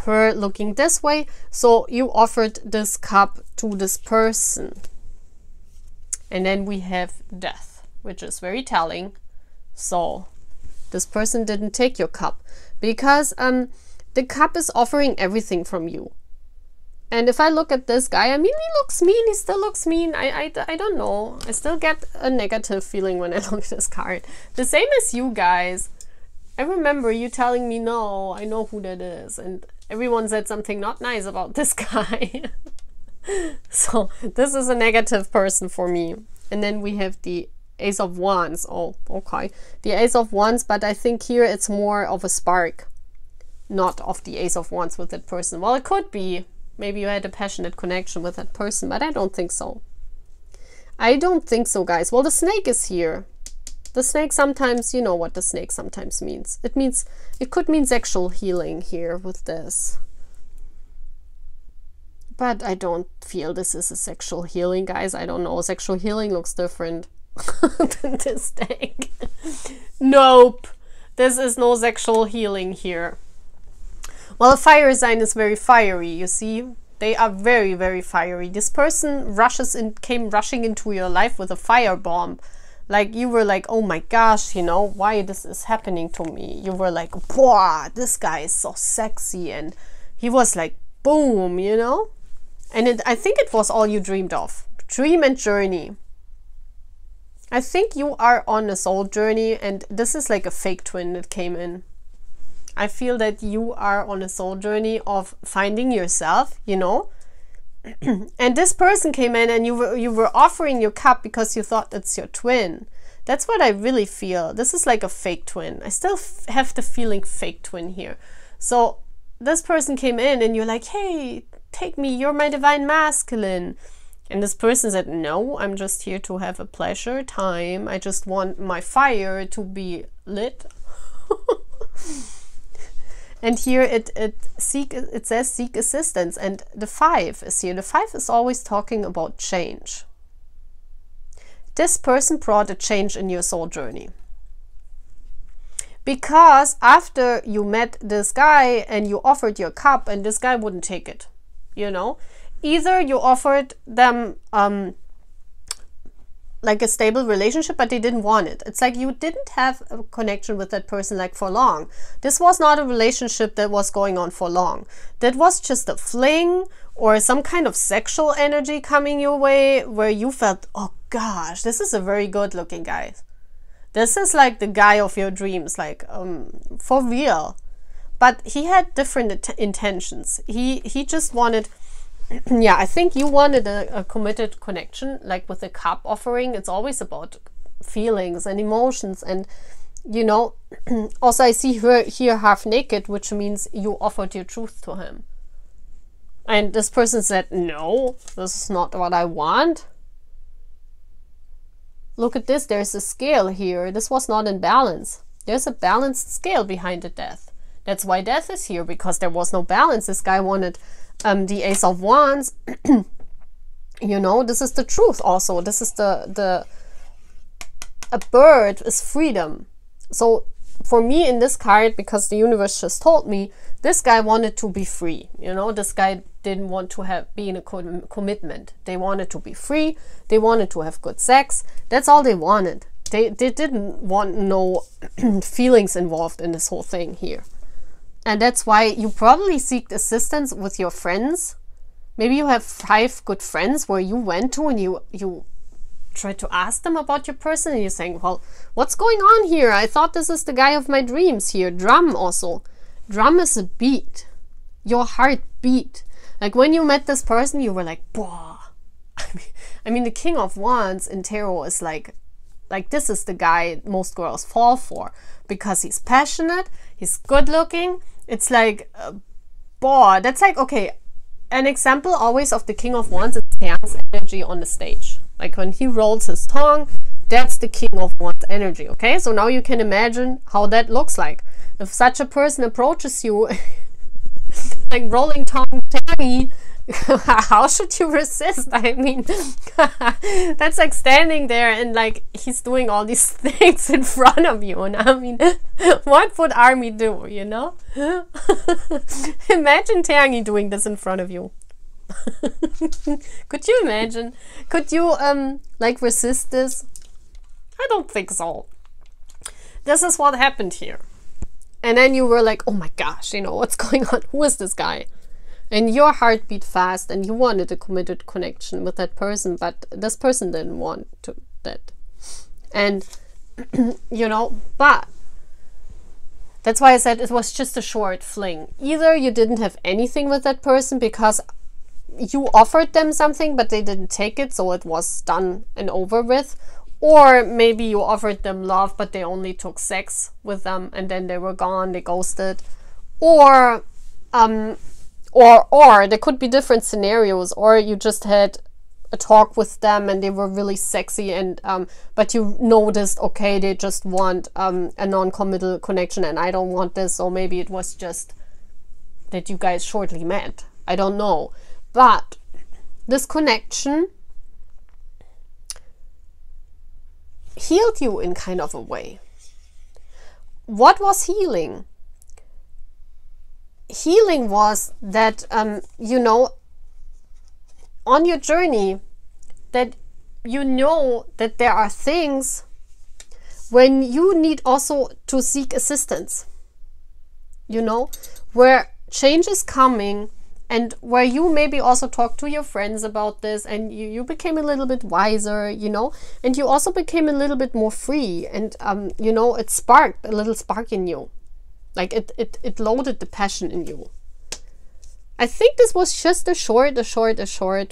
her looking this way, so you offered this cup to this person. And then we have death, which is very telling. So this person didn't take your cup because the cup is offering everything from you. And if I look at this guy, I mean, he looks mean, he still looks mean. I don't know. I still get a negative feeling when I look at this card. The same as you guys. I remember you telling me, no, I know who that is. And everyone said something not nice about this guy. So this is a negative person for me. And then we have the Ace of Wands. Oh, okay. The Ace of Wands, but I think here it's more of a spark, not of the Ace of Wands with that person. Well, it could be. Maybe you had a passionate connection with that person, but I don't think so. I don't think so, guys. Well, the snake is here. The snake sometimes, you know what the snake sometimes means. It could mean sexual healing here with this. But I don't feel this is a sexual healing, guys. I don't know. Sexual healing looks different than this snake. Nope. This is no sexual healing here. Well, a fire sign is very fiery, you see. They are very, very fiery. This person came rushing into your life with a firebomb. Like, you were like, oh my gosh, you know, why this is happening to me? You were like, wow, this guy is so sexy. And he was like, boom, you know. And I think it was all you dreamed of. Dream and journey. I think you are on a soul journey, and this is like a fake twin that came in. I feel that you are on a soul journey of finding yourself, you know. And this person came in and you were offering your cup because you thought it's your twin. That's what I really feel. This is like a fake twin. I still have the feeling fake twin here. So this person came in and you're like, hey, take me, you're my divine masculine. And this person said, no, I'm just here to have a pleasure time. I just want my fire to be lit. And here it says seek assistance, and the 5 is here. The 5 is always talking about change. This person brought a change in your soul journey. Because after you met this guy and you offered your cup and this guy wouldn't take it, you know, either you offered them like a stable relationship, but they didn't want it. It's like you didn't have a connection with that person like for long. This was not a relationship that was going on for long. That was just a fling or some kind of sexual energy coming your way where you felt, oh gosh, this is a very good looking guy. This is like the guy of your dreams, like for real. But he had different intentions. He just wanted, yeah, I think you wanted a committed connection, like with the cup offering. It's always about feelings and emotions, and you know, also I see her here half naked, which means you offered your truth to him. And this person said, no, this is not what I want. Look at this, there's a scale here. This was not in balance. There's a balanced scale behind the death. That's why death is here, because there was no balance. This guy wanted the Ace of Wands. You know, this is the truth also. This is a bird is freedom. So for me in this card, because the universe just told me, this guy wanted to be free. You know, this guy didn't want to be in a commitment. They wanted to be free. They wanted to have good sex. That's all they wanted. They didn't want no feelings involved in this whole thing here. And that's why you probably seek assistance with your friends, Maybe you have 5 good friends where you went to and you try to ask them about your person, and you're saying, well, what's going on here? I thought this is the guy of my dreams here. Drum also. Drum is a beat. Your heart beat. Like when you met this person, you were like, boah. I mean, the King of Wands in tarot is like this is the guy most girls fall for, because he's passionate, he's good looking. It's like, boah, that's like, okay, an example always of the King of Wands is Taeang's energy on the stage. Like when he rolls his tongue, that's the King of Wands energy, okay? So now you can imagine how that looks like. If such a person approaches you, like rolling tongue Taeang, how should you resist? I mean, that's like standing there and like he's doing all these things in front of you. And I mean, what would Army do, you know? Imagine Taeang doing this in front of you. Could you imagine? Could you like resist this? I don't think so. This is what happened here. And then you were like, oh my gosh, you know, what's going on? Who is this guy? And your heart beat fast and you wanted a committed connection with that person, but this person didn't want that. And, you know, but that's why I said it was just a short fling. Either you didn't have anything with that person because you offered them something, but they didn't take it, so it was done and over with. Or maybe you offered them love, but they only took sex with them and then they were gone, they ghosted. Or there could be different scenarios, or you just had a talk with them and they were really sexy, and but you noticed, okay, they just want a non-committal connection and I don't want this, so maybe it was just that you guys shortly met. I don't know. But this connection healed you in kind of a way. What was healing? Healing was that, you know, on your journey, that you know that there are things when you need also to seek assistance, you know, where change is coming and where you maybe also talk to your friends about this and you became a little bit wiser, you know, and you also became a little bit more free, and, you know, it sparked a little spark in you. Like it loaded the passion in you. I think this was just a short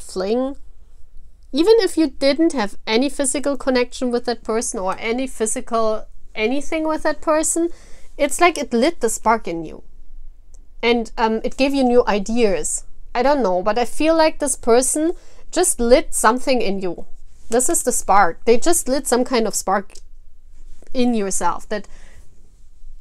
fling. Even if you didn't have any physical connection with that person or any physical anything with that person, it's like it lit the spark in you. And it gave you new ideas. I don't know, but I feel like this person just lit something in you. This is the spark. They just lit some kind of spark in yourself that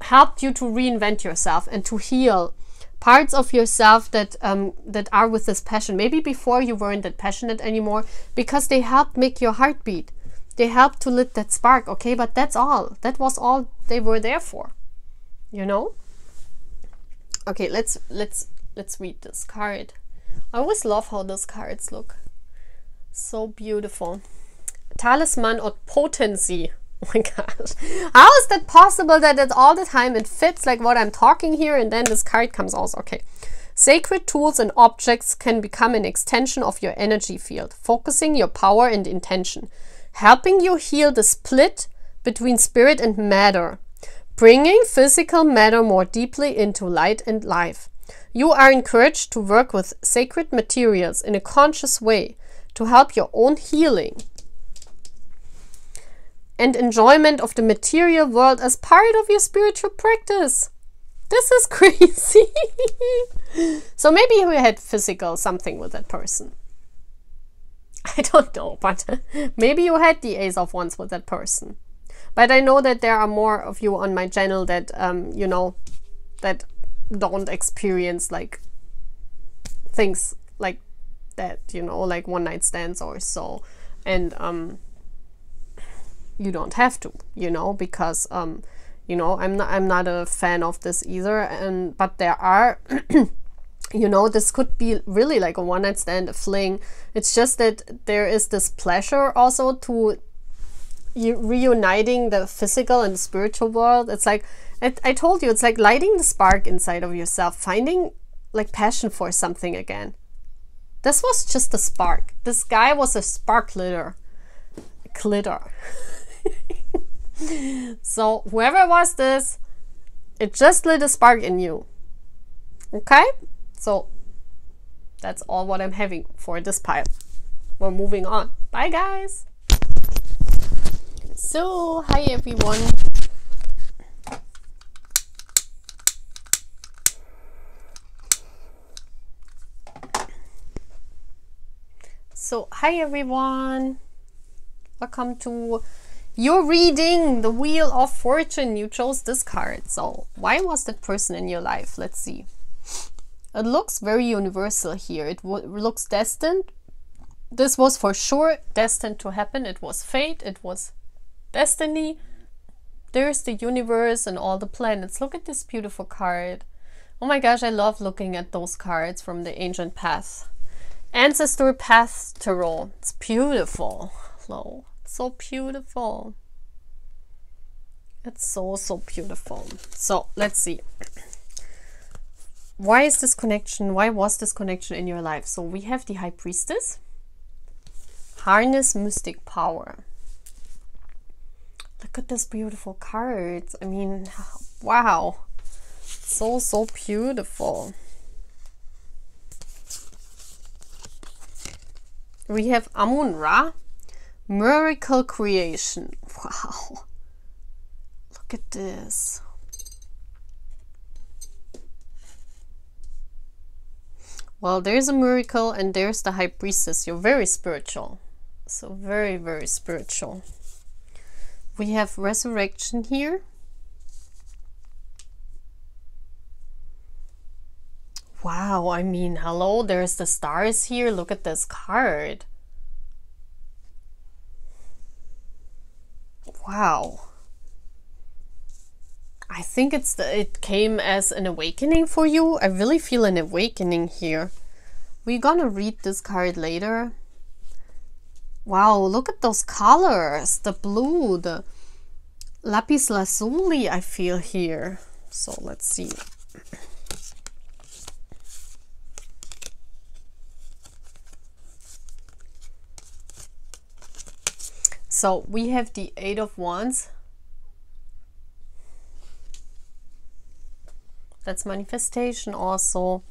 helped you to reinvent yourself and to heal parts of yourself that that are with this passion. Maybe before you weren't that passionate anymore, because they helped make your heart beat. They helped to lit that spark, okay? But that's all. That was all they were there for, you know? Okay, let's read this card. I always love how those cards look. So beautiful. Talisman or potency. Oh my gosh. How is that possible that it's all the time it fits like what I'm talking here, and then this card comes also. Okay. Sacred tools and objects can become an extension of your energy field, focusing your power and intention, helping you heal the split between spirit and matter, bringing physical matter more deeply into light and life. You are encouraged to work with sacred materials in a conscious way to help your own healing and enjoyment of the material world as part of your spiritual practice. This is crazy. So maybe you had physical something with that person. I don't know, but maybe you had the Ace of Wands with that person. But I know that there are more of you on my channel that, you know, that don't experience like things like that, you know, like one night stands or so. And you don't have to, you know, because you know, I'm not a fan of this either. And but there are you know, this could be really like a one night stand, a fling. It's just that there is this pleasure also to reuniting the physical and spiritual world. It's like I told you, it's like lighting the spark inside of yourself, finding like passion for something again. This was just a spark. This guy was a spark glitter. So whoever was this, it just lit a spark in you. Okay? So that's all what I'm having for this pile. We're moving on. Bye guys. So hi everyone. So hi everyone. Welcome to your reading, the Wheel of Fortune. You chose this card. So why was that person in your life? Let's see. It looks very universal here. It looks destined. This was for sure destined to happen. It was fate. It was destiny. There's the universe and all the planets. Look at this beautiful card. Oh my gosh, I love looking at those cards from the Ancient Path. Ancestor Path Tarot. It's beautiful. Hello. So beautiful. It's so beautiful. So let's see. Why is this connection? Why was this connection in your life? So we have the High Priestess. Harness mystic power. Look at this beautiful cards. I mean, wow. So beautiful. We have Amun-Ra. Miracle creation. Wow. Look at this. Well, there's a miracle and there's the High Priestess. You're very spiritual. So very spiritual. We have resurrection here. Wow, I mean, hello, there's the stars here. Look at this card. Wow. I think it came as an awakening for you. I really feel an awakening here. We're gonna read this card later. Wow, look at those colors. The blue, the lapis lazuli I feel here. So let's see. So we have the Eight of Wands. That's manifestation also.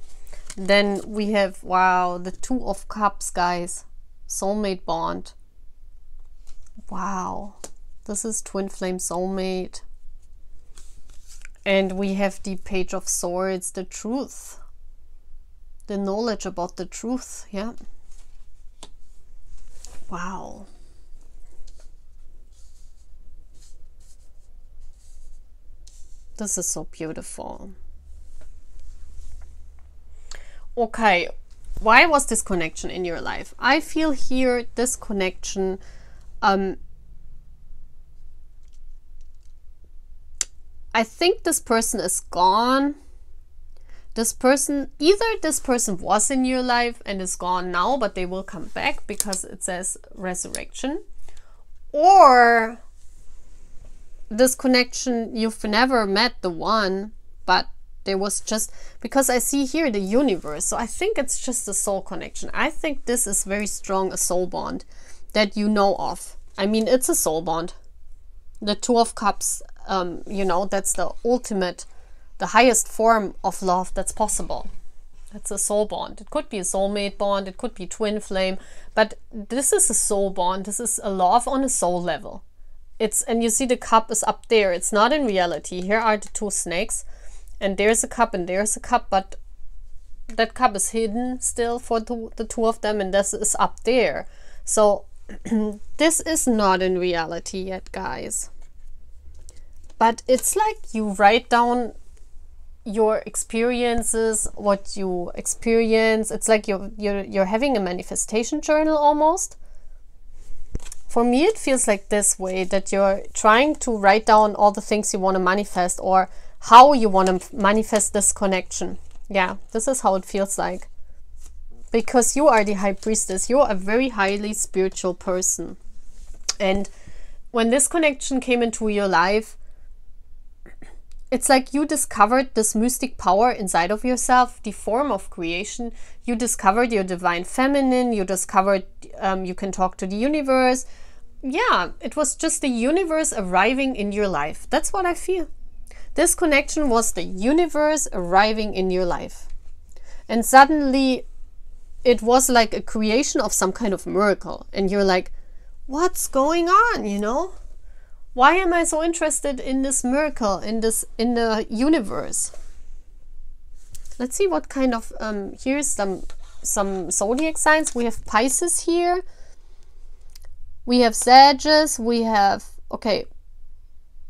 Then we have, wow, the Two of Cups, guys. Soulmate bond. Wow. This is twin flame soulmate. And we have the Page of Swords, the truth. The knowledge about the truth, yeah. Wow. This is so beautiful. Okay, why was this connection in your life? I feel here this connection, I think this person is gone. This person, either this person was in your life and is gone now, but they will come back because it says resurrection. Or this connection, you've never met the one, but there was just, because I see here the universe, so I think it's just a soul connection. I think this is very strong, a soul bond that you know of. I mean, it's a soul bond. The Two of Cups, you know, that's the ultimate, the highest form of love that's possible. That's a soul bond. It could be a soulmate bond, it could be twin flame, but this is a soul bond. This is a love on a soul level. It's, and you see the cup is up there. It's not in reality. Here are the two snakes, and there's a cup and there's a cup, but that cup is hidden still for the two of them, and this is up there. So this is not in reality yet, guys. But it's like you write down your experiences, what you experience. It's like you're having a manifestation journal almost. For me, it feels like this way, that you're trying to write down all the things you want to manifest, or how you want to manifest this connection. Yeah, this is how it feels like. Because you are the High Priestess. You're a very highly spiritual person. And when this connection came into your life, it's like you discovered this mystic power inside of yourself, the form of creation. You discovered your divine feminine. You discovered you can talk to the universe. Yeah, it was just the universe arriving in your life. That's what I feel. This connection was the universe arriving in your life. And suddenly it was like a creation of some kind of miracle. And you're like, what's going on, you know? Why am I so interested in this miracle, in the universe? Let's see what kind of, here's some zodiac signs. We have Pisces here. We have Sagittarius. We have, okay,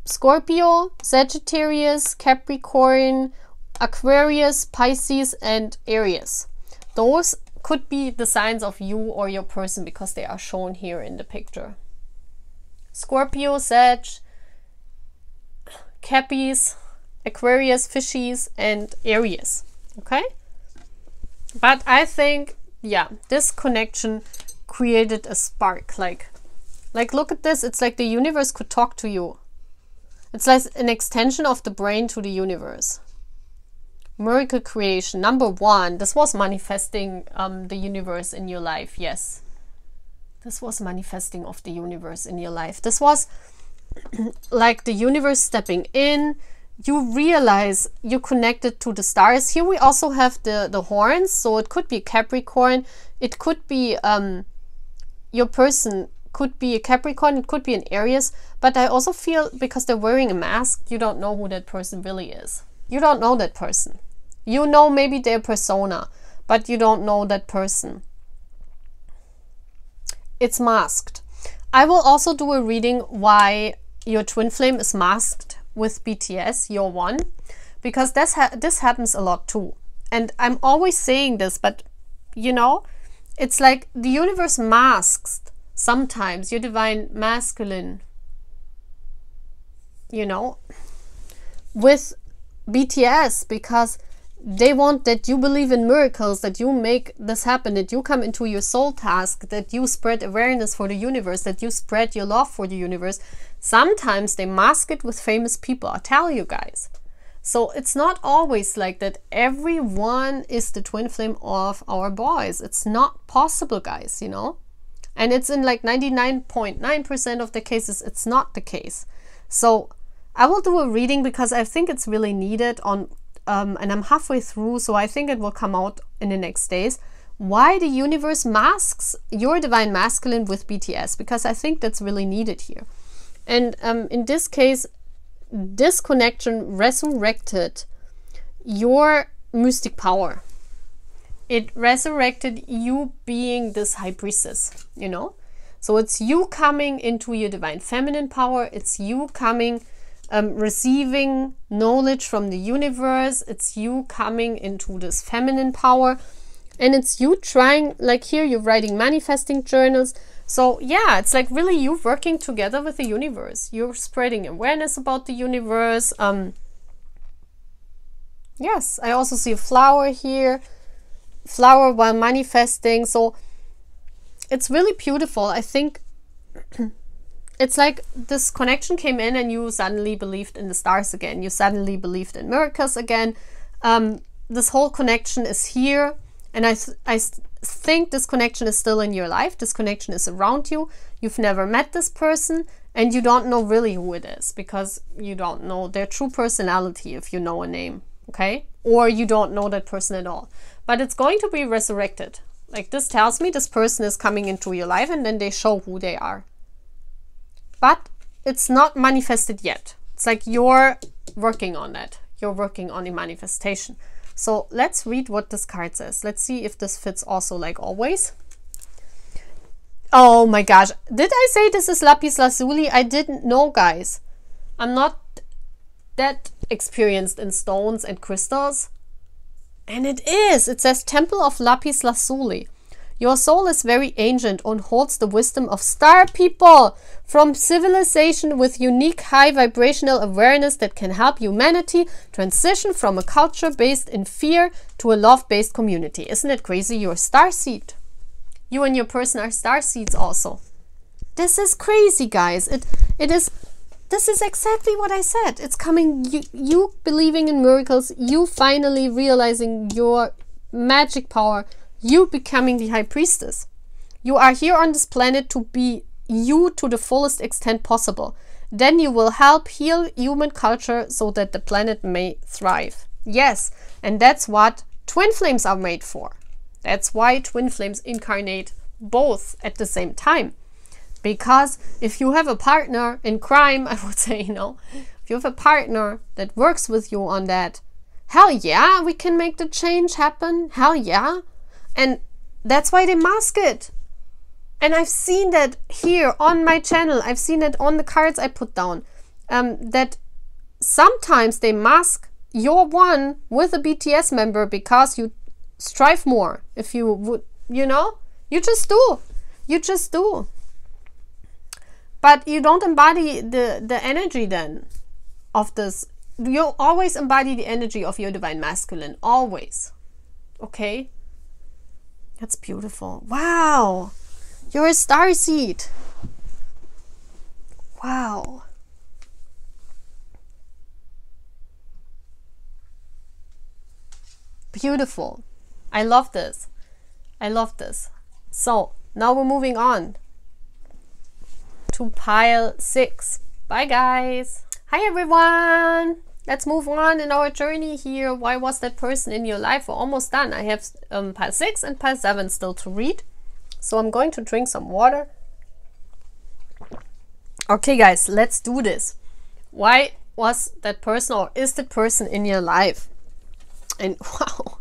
Scorpio, Sagittarius, Capricorn, Aquarius, Pisces, and Aries. Those could be the signs of you or your person because they are shown here in the picture. Scorpio, Sag, Cappies, Aquarius, Fishies, and Aries. Okay? But I think, yeah, this connection created a spark. Like look at this. It's like the universe could talk to you. It's like an extension of the brain to the universe. Miracle creation. Number one, this was manifesting the universe in your life. Yes. This was manifesting of the universe in your life. This was like the universe stepping in. You realize you connected to the stars. Here we also have the horns. So it could be Capricorn. It could be your person could be a Capricorn. It could be an Aries. But I also feel because they're wearing a mask, you don't know who that person really is. You don't know that person. You know maybe their persona, but you don't know that person. It's masked. I will also do a reading why your twin flame is masked with BTS, your one, because this happens a lot too. And I'm always saying this, but you know, it's like the universe masks sometimes your divine masculine, you know, with BTS, because they want that you believe in miracles, that you make this happen, that you come into your soul task, that you spread awareness for the universe, that you spread your love for the universe. Sometimes they mask it with famous people, I tell you guys. So it's not always like that everyone is the twin flame of our boys. It's not possible, guys, you know. And it's in like 99.9% of the cases, it's not the case. So I will do a reading because I think it's really needed on, and I'm halfway through, so I think it will come out in the next days. Why the universe masks your divine masculine with BTS, because I think that's really needed here. And in this case, this connection resurrected your mystic power. It resurrected you being this high priestess, you know? So it's you coming into your divine feminine power. It's you coming, receiving knowledge from the universe. It's you coming into this feminine power. And it's you trying, like here you're writing manifesting journals. So yeah, it's like really you working together with the universe. You're spreading awareness about the universe. Yes, I also see a flower here. Flower while manifesting. So it's really beautiful. I think it's like this connection came in and you suddenly believed in the stars again. You suddenly believed in miracles again. This whole connection is here. And I think this connection is still in your life. This connection is around you. You've never met this person and you don't know really who it is because you don't know their true personality if you know a name. Okay? Or you don't know that person at all. But it's going to be resurrected. Like this tells me this person is coming into your life and then they show who they are. But it's not manifested yet. It's like you're working on that. You're working on the manifestation. So let's read what this card says. Let's see if this fits also like always. Oh my gosh. Did I say this is lapis lazuli? I didn't know, guys. I'm not that experienced in stones and crystals. And it is. It says Temple of Lapis Lazuli. Your soul is very ancient and holds the wisdom of star people from civilization with unique high vibrational awareness that can help humanity transition from a culture based in fear to a love-based community. Isn't it crazy? You're a star seed. You and your person are star seeds also. This is crazy, guys. It is this is exactly what I said. It's coming, you believing in miracles, you finally realizing your magic power, you becoming the high priestess. You are here on this planet to be you to the fullest extent possible. Then you will help heal human culture so that the planet may thrive. Yes, and that's what twin flames are made for. That's why twin flames incarnate both at the same time. Because if you have a partner in crime, I would say, you know, if you have a partner that works with you on that, hell yeah, we can make the change happen. Hell yeah. And that's why they mask it. And I've seen that here on my channel. I've seen it on the cards I put down. That sometimes they mask your one with a BTS member because you strive more. If you would, you know, you just do. You just do. But you don't embody the energy then of this. You always embody the energy of your divine masculine. Always. Okay? That's beautiful. Wow. You're a starseed. Wow. Beautiful. I love this. I love this. So, now we're moving on to pile 6. Bye, guys. Hi, everyone. Let's move on in our journey here. Why was that person in your life? We're almost done. I have pile 6 and pile 7 still to read. So I'm going to drink some water. Okay, guys, let's do this. Why was that person or is that person in your life? And wow.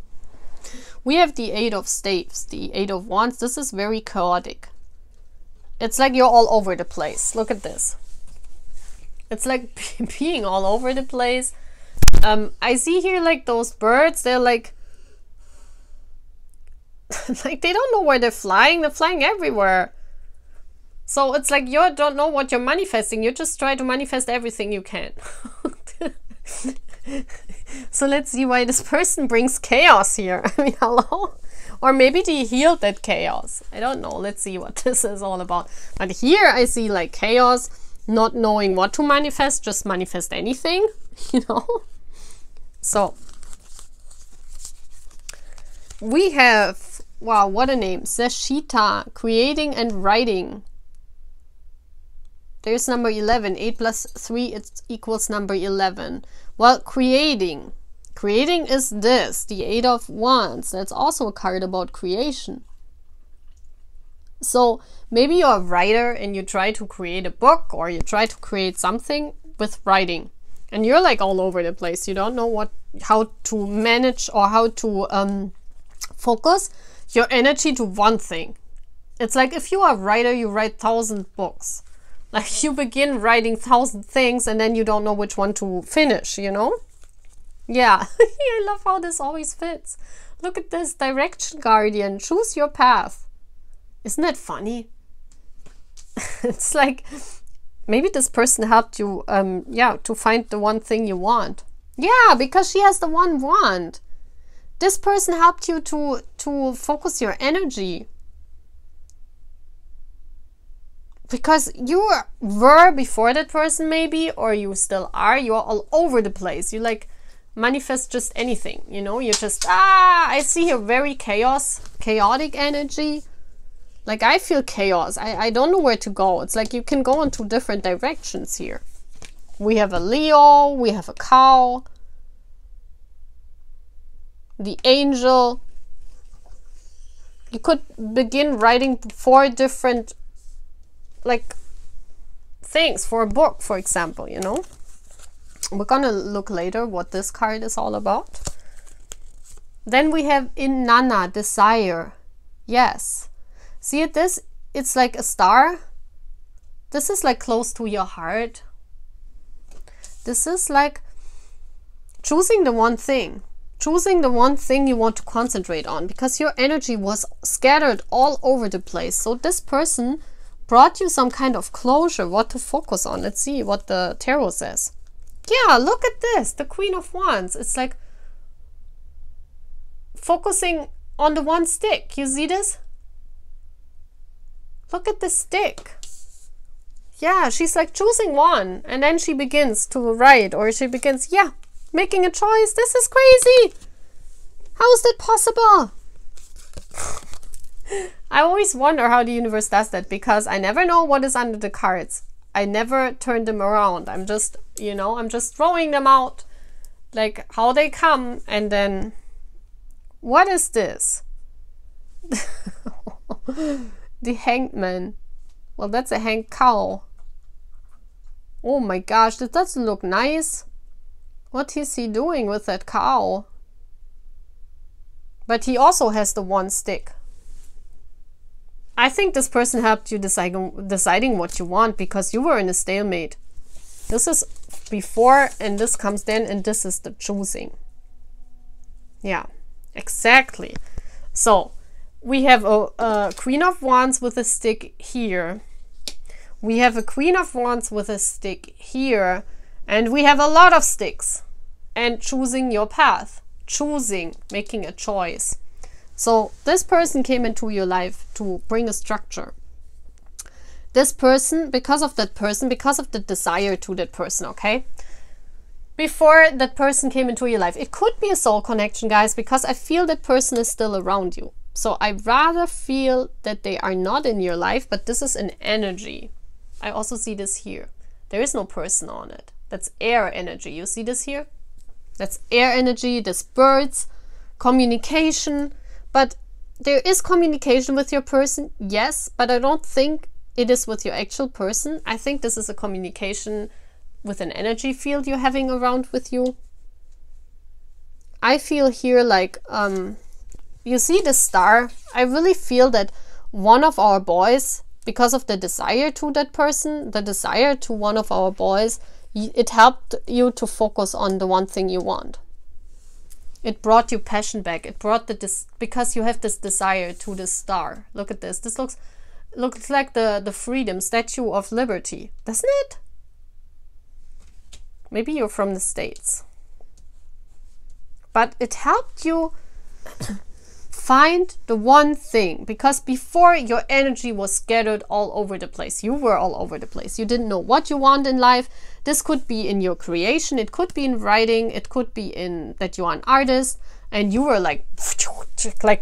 We have the 8 of staves, the 8 of wands. This is very chaotic. It's like you're all over the place. Look at this. It's like being all over the place. I see here like those birds. They're like like they don't know where they're flying. They're flying everywhere. So it's like you don't know what you're manifesting. You just try to manifest everything you can. So let's see why this person brings chaos here. I mean, hello? Or maybe they healed that chaos. I don't know. Let's see what this is all about. But here I see like chaos, not knowing what to manifest, just manifest anything, you know? So we have, wow, what a name. Seshita, creating and writing. There's number 11. 8 plus 3 it equals number 11. Well, creating. Creating is this, the 8 of wands. That's also a card about creation. So maybe you're a writer and you try to create a book or you try to create something with writing. And you're like all over the place. You don't know how to manage or how to focus your energy to one thing. It's like if you are a writer, you write 1,000 books. Like you begin writing 1,000 things and then you don't know which one to finish, you know? Yeah, I love how this always fits. Look at this, direction guardian, choose your path. Isn't that funny? It's like, maybe this person helped you, yeah, to find the one thing you want. Yeah, because she has the one want. This person helped you to focus your energy. Because you were before that person maybe, or you still are, you're all over the place. You like manifest just anything, you know, you just, I see here very chaotic energy. Like I feel chaos. I don't know where to go. It's like you can go in 2 different directions here. We have a Leo, we have a cow, the angel. You could begin writing 4 different like things for a book, for example, you know. We're gonna look later what this card is all about. Then we have Inanna, desire. Yes. See it, this? It's like a star. This is like close to your heart. This is like choosing the one thing. Choosing the one thing you want to concentrate on because your energy was scattered all over the place. So this person brought you some kind of closure, what to focus on. Let's see what the tarot says. Yeah, look at this, the Queen of Wands. It's like focusing on the one stick. You see this? Look at the stick. yeah, she's like choosing one, and then she begins to write, or she begins, yeah, making a choice. This is crazy. How is that possible? I always wonder how the universe does that, because I never know what is under the cards. I never turn them around. I'm just, you know, I'm just throwing them out like how they come, and then what is this? The Hanged Man. Well, that's a hanged cow. Oh my gosh, that doesn't look nice. What is he doing with that cow? But he also has the one stick. I think this person helped you deciding what you want, because you were in a stalemate. This is before, and this comes then, and this is the choosing. Yeah, exactly. So we have a Queen of Wands with a stick here. We have a Queen of Wands with a stick here. And we have a lot of sticks. And choosing your path. Choosing, making a choice. So this person came into your life to bring a structure. This person, because of that person, because of the desire to that person, okay? Before that person came into your life, it could be a soul connection, guys, because I feel that person is still around you. So I rather feel that they are not in your life, but this is an energy. I also see this here. There is no person on it. That's air energy. You see this here? That's air energy, there's birds, communication. But there is communication with your person, yes, but I don't think it is with your actual person. I think this is a communication with an energy field you're having around with you. I feel here like, you see the star? I really feel that one of our boys, because of the desire to that person, the desire to one of our boys, it helped you to focus on the one thing you want. It brought you passion back. It brought because you have this desire to this star. Look at this. This looks like the freedom statue of liberty, doesn't it? Maybe you're from the States. But it helped you find the one thing, because before your energy was scattered all over the place. You were all over the place. You didn't know what you want in life. This could be in your creation. It could be in writing. It could be in that you are an artist and you were like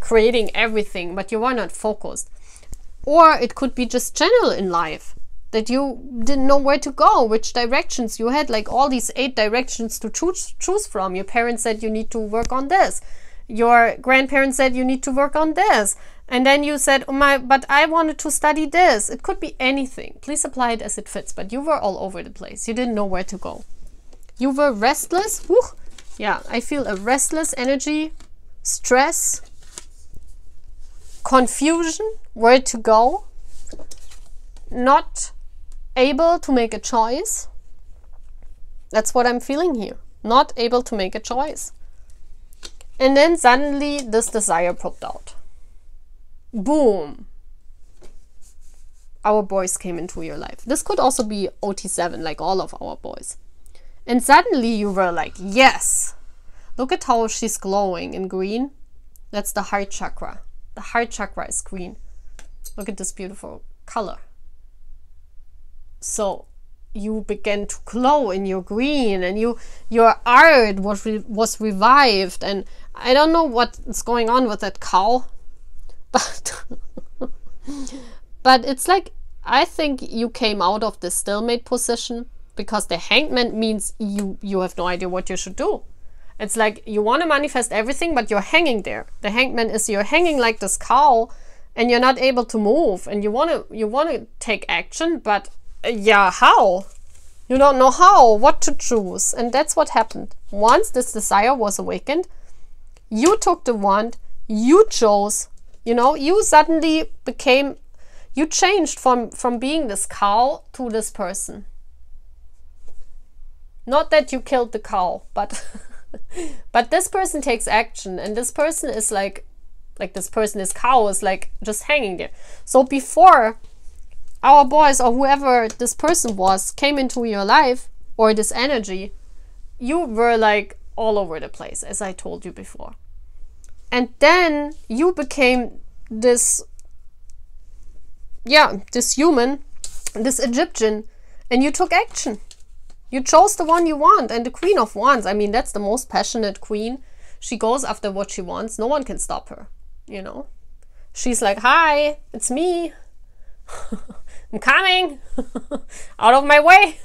creating everything, but you were not focused. Or it could be just general in life, that you didn't know where to go, which directions. You had like all these 8 directions to choose from. Your parents said you need to work on this. Your grandparents said you need to work on this. And then you said, oh but I wanted to study this. It could be anything. Please apply it as it fits. But you were all over the place. You didn't know where to go. You were restless. Woo. Yeah, I feel a restless energy, stress, confusion, where to go, not able to make a choice. That's what I'm feeling here. Not able to make a choice. And then suddenly this desire popped out. Boom. Our boys came into your life. This could also be OT7, like all of our boys. And suddenly you were like, yes. Look at how she's glowing in green. That's the heart chakra. The heart chakra is green. Look at this beautiful color. So you began to glow in your green, and your art was revived. And I don't know what's going on with that cow, but but it's like, I think you came out of the stalemate position, because the hangman means you have no idea what you should do. It's like you want to manifest everything, but you're hanging there. The hangman is you're hanging like this cow, and you're not able to move, and you want to take action, but yeah, how? You don't know how, what to choose. And that's what happened. Once this desire was awakened, you took the wand, you chose, you suddenly became, you changed from being this cow to this person. Not that you killed the cow, but but this person takes action, and this person is like this person, this cow is like just hanging there. So before our boys or whoever this person was came into your life, or this energy, you were like all over the place, as I told you before. And then you became this human this Egyptian, and you took action. You chose the one you want. And the Queen of Wands, I mean, that's the most passionate queen. She goes after what she wants. No one can stop her, you know. She's like, hi, it's me. I'm coming. Out of my way.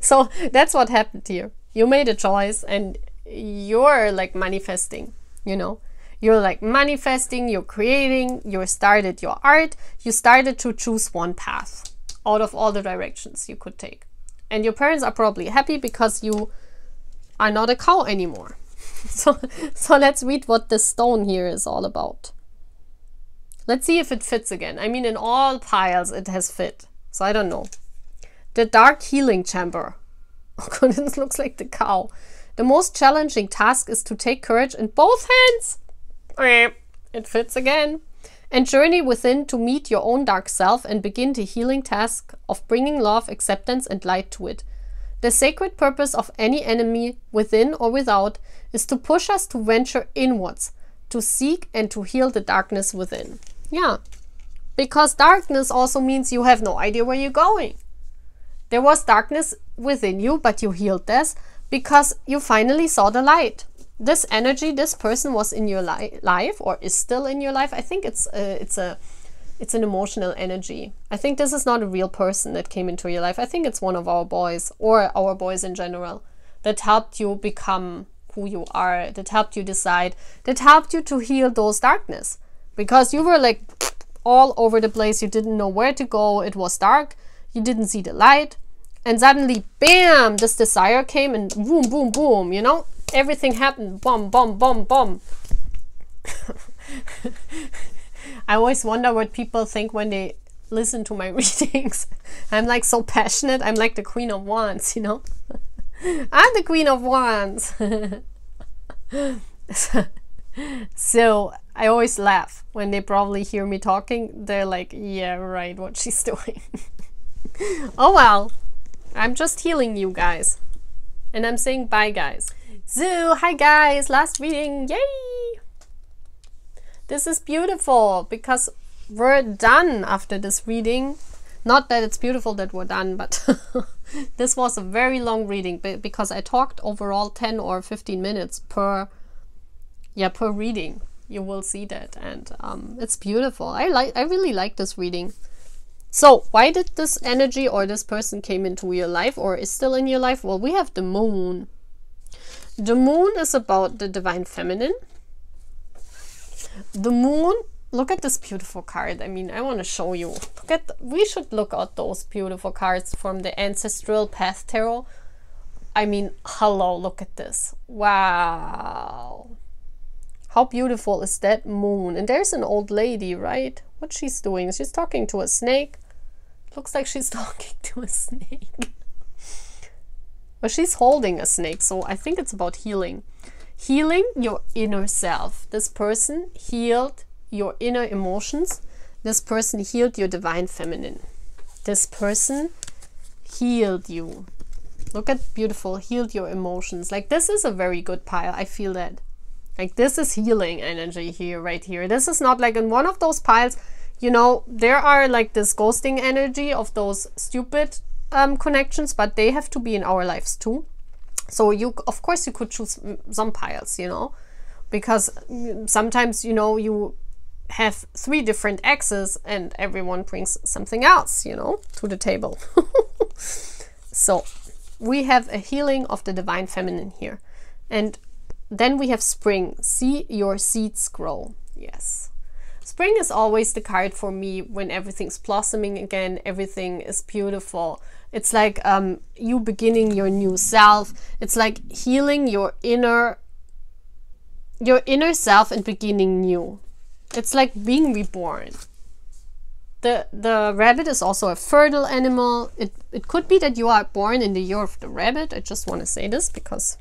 So that's what happened here. You made a choice and you're like manifesting, you know. You're like manifesting, you're creating, you started your art. You started to choose one path out of all the directions you could take. And your parents are probably happy because you are not a cow anymore. So let's read what this stone here is all about. Let's see if it fits again. I mean, in all piles it has fit. So I don't know. The dark healing chamber. Oh god, it looks like the cow. The most challenging task is to take courage in both hands. It fits again. And journey within to meet your own dark self and begin the healing task of bringing love, acceptance, and light to it. The sacred purpose of any enemy, within or without, is to push us to venture inwards, to seek and to heal the darkness within. Yeah, because darkness also means you have no idea where you're going. There was darkness within you, but you healed this because you finally saw the light. This energy, this person was in your life or is still in your life. I think it's an emotional energy. I think this is not a real person that came into your life. I think it's one of our boys or our boys in general that helped you become who you are, that helped you decide, that helped you to heal those darkness. Because you were like all over the place. You didn't know where to go. It was dark. You didn't see the light. And suddenly, bam, this desire came and boom, boom, boom, you know? Everything happened. Boom, boom, boom, boom. I always wonder what people think when they listen to my readings. I'm like so passionate. I'm like the Queen of Wands, you know? I'm the Queen of Wands. So I always laugh when they probably hear me talking. They're like, yeah, right, what she's doing. Oh well, I'm just healing you guys. And I'm saying bye, guys. So, hi guys, last reading, yay! This is beautiful because we're done after this reading. Not that it's beautiful that we're done, but this was a very long reading because I talked overall 10 or 15 minutes per reading. You will see that, and it's beautiful. I really like this reading. So why did this energy or this person came into your life or is still in your life? Well, we have the moon. The moon is about the divine feminine. The moon, look at this beautiful card. I mean, I want to show you. We should look at those beautiful cards from the Ancestral Path Tarot. I mean, hello, look at this. Wow. How beautiful is that moon? And there's an old lady, right? What she's doing? She's talking to a snake. Looks like she's talking to a snake. But she's holding a snake, so I think it's about healing. Healing your inner self. This person healed your inner emotions. This person healed your divine feminine. This person healed you. Look at beautiful, healed your emotions. Like, this is a very good pile. I feel that. Like, this is healing energy here, right here. This is not like in one of those piles, you know, there are like this ghosting energy of those stupid connections, but they have to be in our lives too. So you, of course, you could choose some piles, you know, because sometimes, you know, you have 3 different exes and everyone brings something else, you know, to the table. So we have a healing of the divine feminine here. And then we have spring. See your seeds grow. Yes. Spring is always the card for me when everything's blossoming again. Everything is beautiful. It's like you beginning your new self. It's like healing your inner self and beginning new. It's like being reborn. The rabbit is also a fertile animal. It could be that you are born in the year of the rabbit. I just want to say this because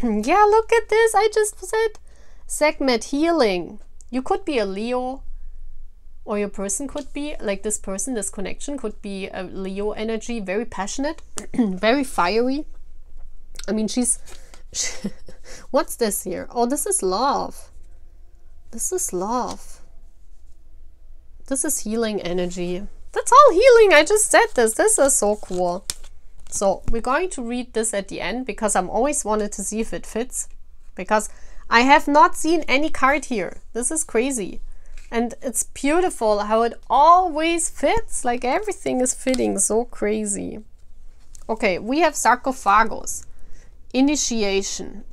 yeah, look at this. I just said segment healing. You could be a Leo, or your person could be like this person, this connection could be a Leo energy, very passionate, very fiery. I mean, what's this here? Oh, this is love. This is love. This is healing energy. That's all healing. I just said this. This is so cool. So we're going to read this at the end because I'm always wanted to see if it fits. Because I have not seen any card here. This is crazy. And it's beautiful how it always fits. Like everything is fitting. So crazy. Okay, we have sarcophagus. Initiation.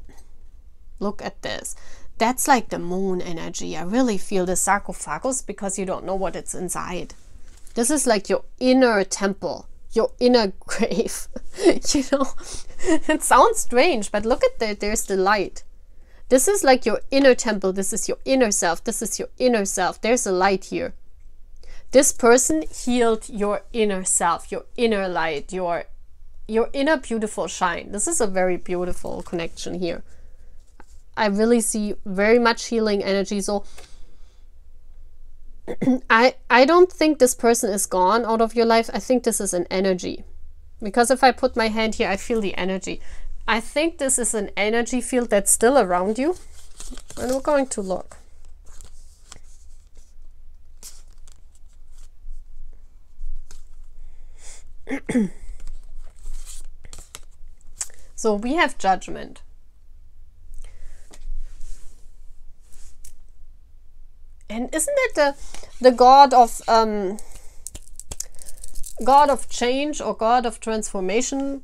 Look at this. That's like the moon energy. I really feel the sarcophagus because you don't know what it's inside. This is like your inner temple, your inner grave. You know, it sounds strange, but look at that. There's the light. This is like your inner temple. This is your inner self. This is your inner self. There's a light here. This person healed your inner self, your inner light, your inner beautiful shine. This is a very beautiful connection here. I really see very much healing energy. So I don't think this person is gone out of your life. I think this is an energy. Because if I put my hand here, I feel the energy. I think this is an energy field that's still around you. And we're going to look. So we have judgment. And isn't it the god of change or god of transformation?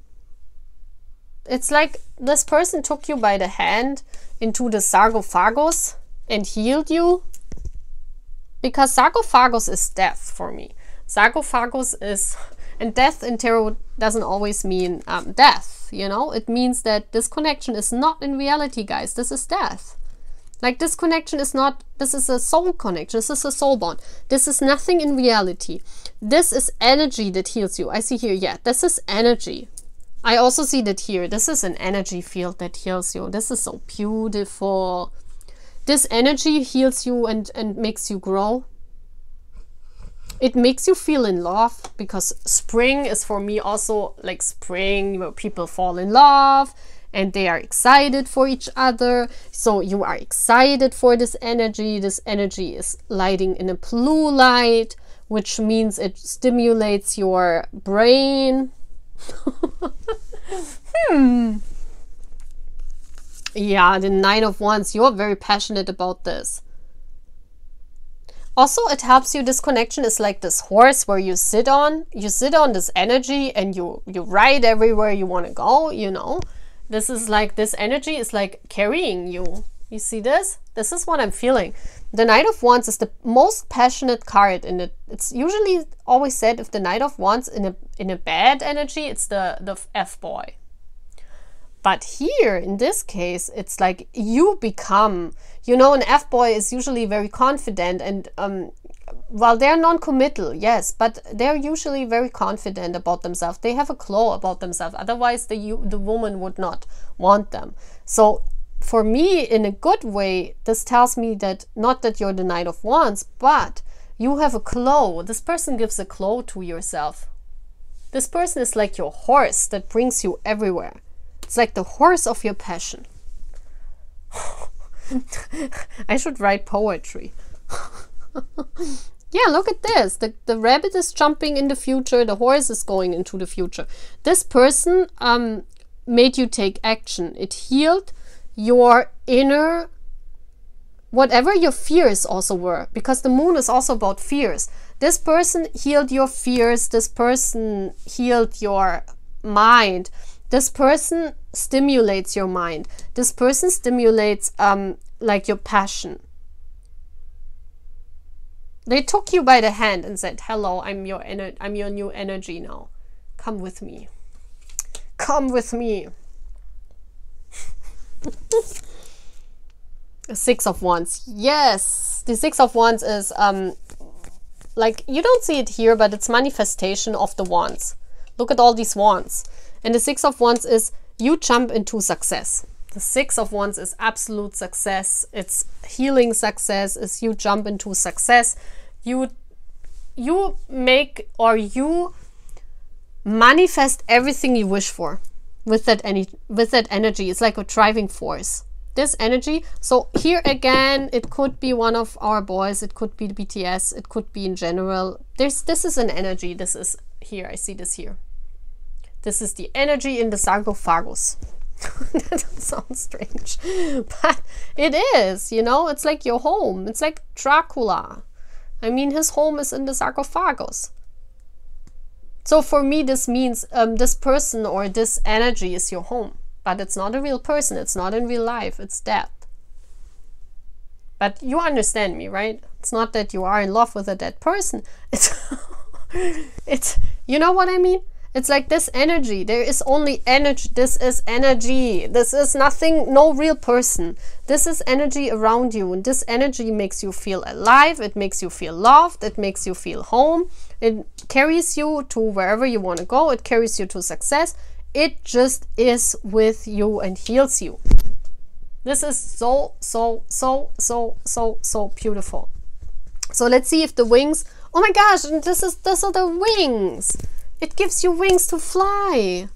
It's like this person took you by the hand into the sarcophagus and healed you. Because sarcophagus is death for me. Sarcophagus is, and death in tarot doesn't always mean death, you know? It means that this connection is not in reality, guys. This is death. Like this connection is not, this is a soul connection. This is a soul bond. This is nothing in reality. This is energy that heals you. I see here, yeah, this is energy. I also see that here. This is an energy field that heals you. This is so beautiful. This energy heals you and makes you grow. It makes you feel in love because spring is for me also like spring where people fall in love and they are excited for each other. So you are excited for this energy. This energy is lighting in a blue light, which means it stimulates your brain. Yeah, the Nine of Wands. You're very passionate about this. Also, it helps you. This connection is like this horse where you sit on. You sit on this energy and you ride everywhere you want to go, you know. This is like, this energy is like carrying you. You see this? This is what I'm feeling. The Knight of Wands is the most passionate card in it. It's usually always said if the Knight of Wands in a bad energy, it's the F-boy. But here, in this case, it's like you become, you know, an F-boy is usually very confident and, while they're non-committal, yes, but they're usually very confident about themselves. They have a claw about themselves. Otherwise, the woman would not want them. So for me, in a good way, this tells me that not that you're the Knight of Wands, but you have a claw. This person gives a claw to yourself. This person is like your horse that brings you everywhere. It's like the horse of your passion. I should write poetry. Yeah, look at this. The rabbit is jumping in the future. The horse is going into the future. This person made you take action. It healed your inner, whatever your fears also were. Because the moon is also about fears. This person healed your fears. This person healed your mind. This person stimulates your mind. This person stimulates like your passion. They took you by the hand and said, hello, I'm your new energy now. Come with me. Come with me. The Six of Wands. Yes. The Six of Wands is like, you don't see it here, but it's manifestation of the wands. Look at all these wands. And the Six of Wands is you jump into success. The Six of Wands is absolute success. It's healing success. Is you jump into success. You make or you manifest everything you wish for with that energy. It's like a driving force. this energy. So here again, it could be one of our boys, it could be the BTS, it could be in general. This is an energy. This is here. I see this here. This is the energy in the sarcophagus. That sounds strange, but it is, you know, it's like your home. It's like Dracula. I mean, his home is in the sarcophagus. So for me, this means this person or this energy is your home, but it's not a real person. It's not in real life. It's death. But you understand me, right? It's not that you are in love with a dead person. It's you know what I mean? It's like this energy. There is only energy. This is energy. This is nothing, no real person. This is energy around you. And this energy makes you feel alive. It makes you feel loved. It makes you feel home. It carries you to wherever you want to go. It carries you to success. It just is with you and heals you. This is so beautiful. So let's see if the wings, oh my gosh, these are the wings. It gives you wings to fly.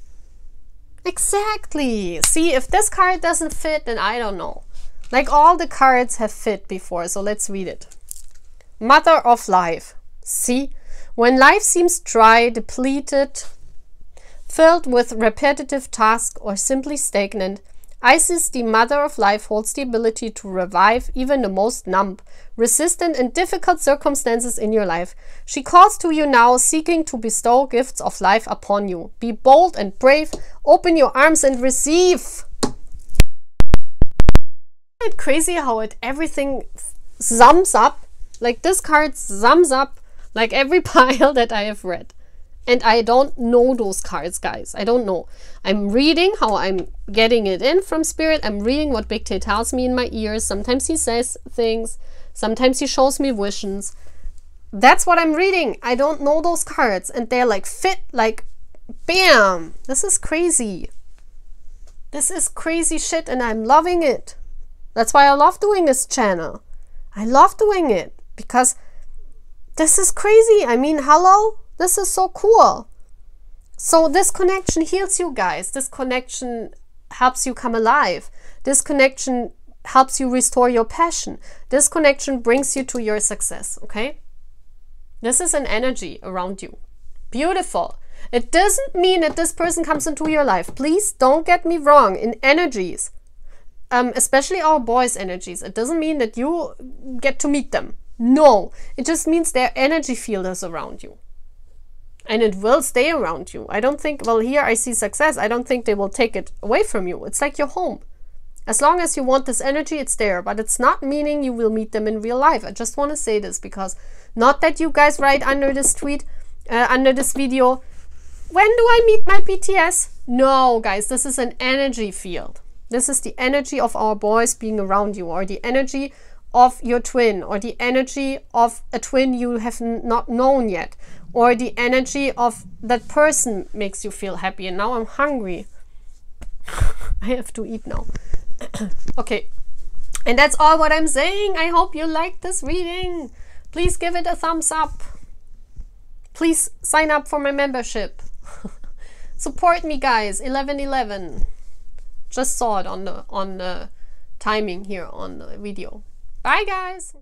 Exactly. See, if this card doesn't fit, then I don't know. Like all the cards have fit before, so let's read it. Mother of life. See, when life seems dry, depleted, filled with repetitive tasks, or simply stagnant, Isis, the mother of life, holds the ability to revive even the most numb, resistant, and difficult circumstances in your life. She calls to you now, seeking to bestow gifts of life upon you. Be bold and brave. Open your arms and receive. Isn't it crazy how everything sums up? Like this card sums up like every pile that I have read. And I don't know those cards, guys. I don't know. I'm reading how I'm getting it in from Spirit. I'm reading what bigTae tells me in my ears. Sometimes he says things. Sometimes he shows me visions. That's what I'm reading. I don't know those cards. And they're like fit, like bam. This is crazy. This is crazy shit and I'm loving it. That's why I love doing this channel. I love doing it because this is crazy. I mean, hello? This is so cool. So this connection heals you guys. This connection helps you come alive. This connection helps you restore your passion. This connection brings you to your success, okay? This is an energy around you. Beautiful. It doesn't mean that this person comes into your life. Please don't get me wrong. In energies, especially our boys' energies, it doesn't mean that you get to meet them. No, it just means their energy field is around you. And it will stay around you. I don't think, well, here I see success. I don't think they will take it away from you. It's like your home. As long as you want this energy, it's there. But it's not meaning you will meet them in real life. I just want to say this because not that you guys write under this tweet, under this video, when do I meet my BTS? No, guys, this is an energy field. This is the energy of our boys being around you, or the energy of your twin, or the energy of a twin you have not known yet, or the energy of that person makes you feel happy. And now I'm hungry. I have to eat now. Okay, and that's all what I'm saying. I hope you liked this reading. Please give it a thumbs up. Please sign up for my membership. Support me, guys. 11/11. Just saw it on the timing here on the video. Bye, guys.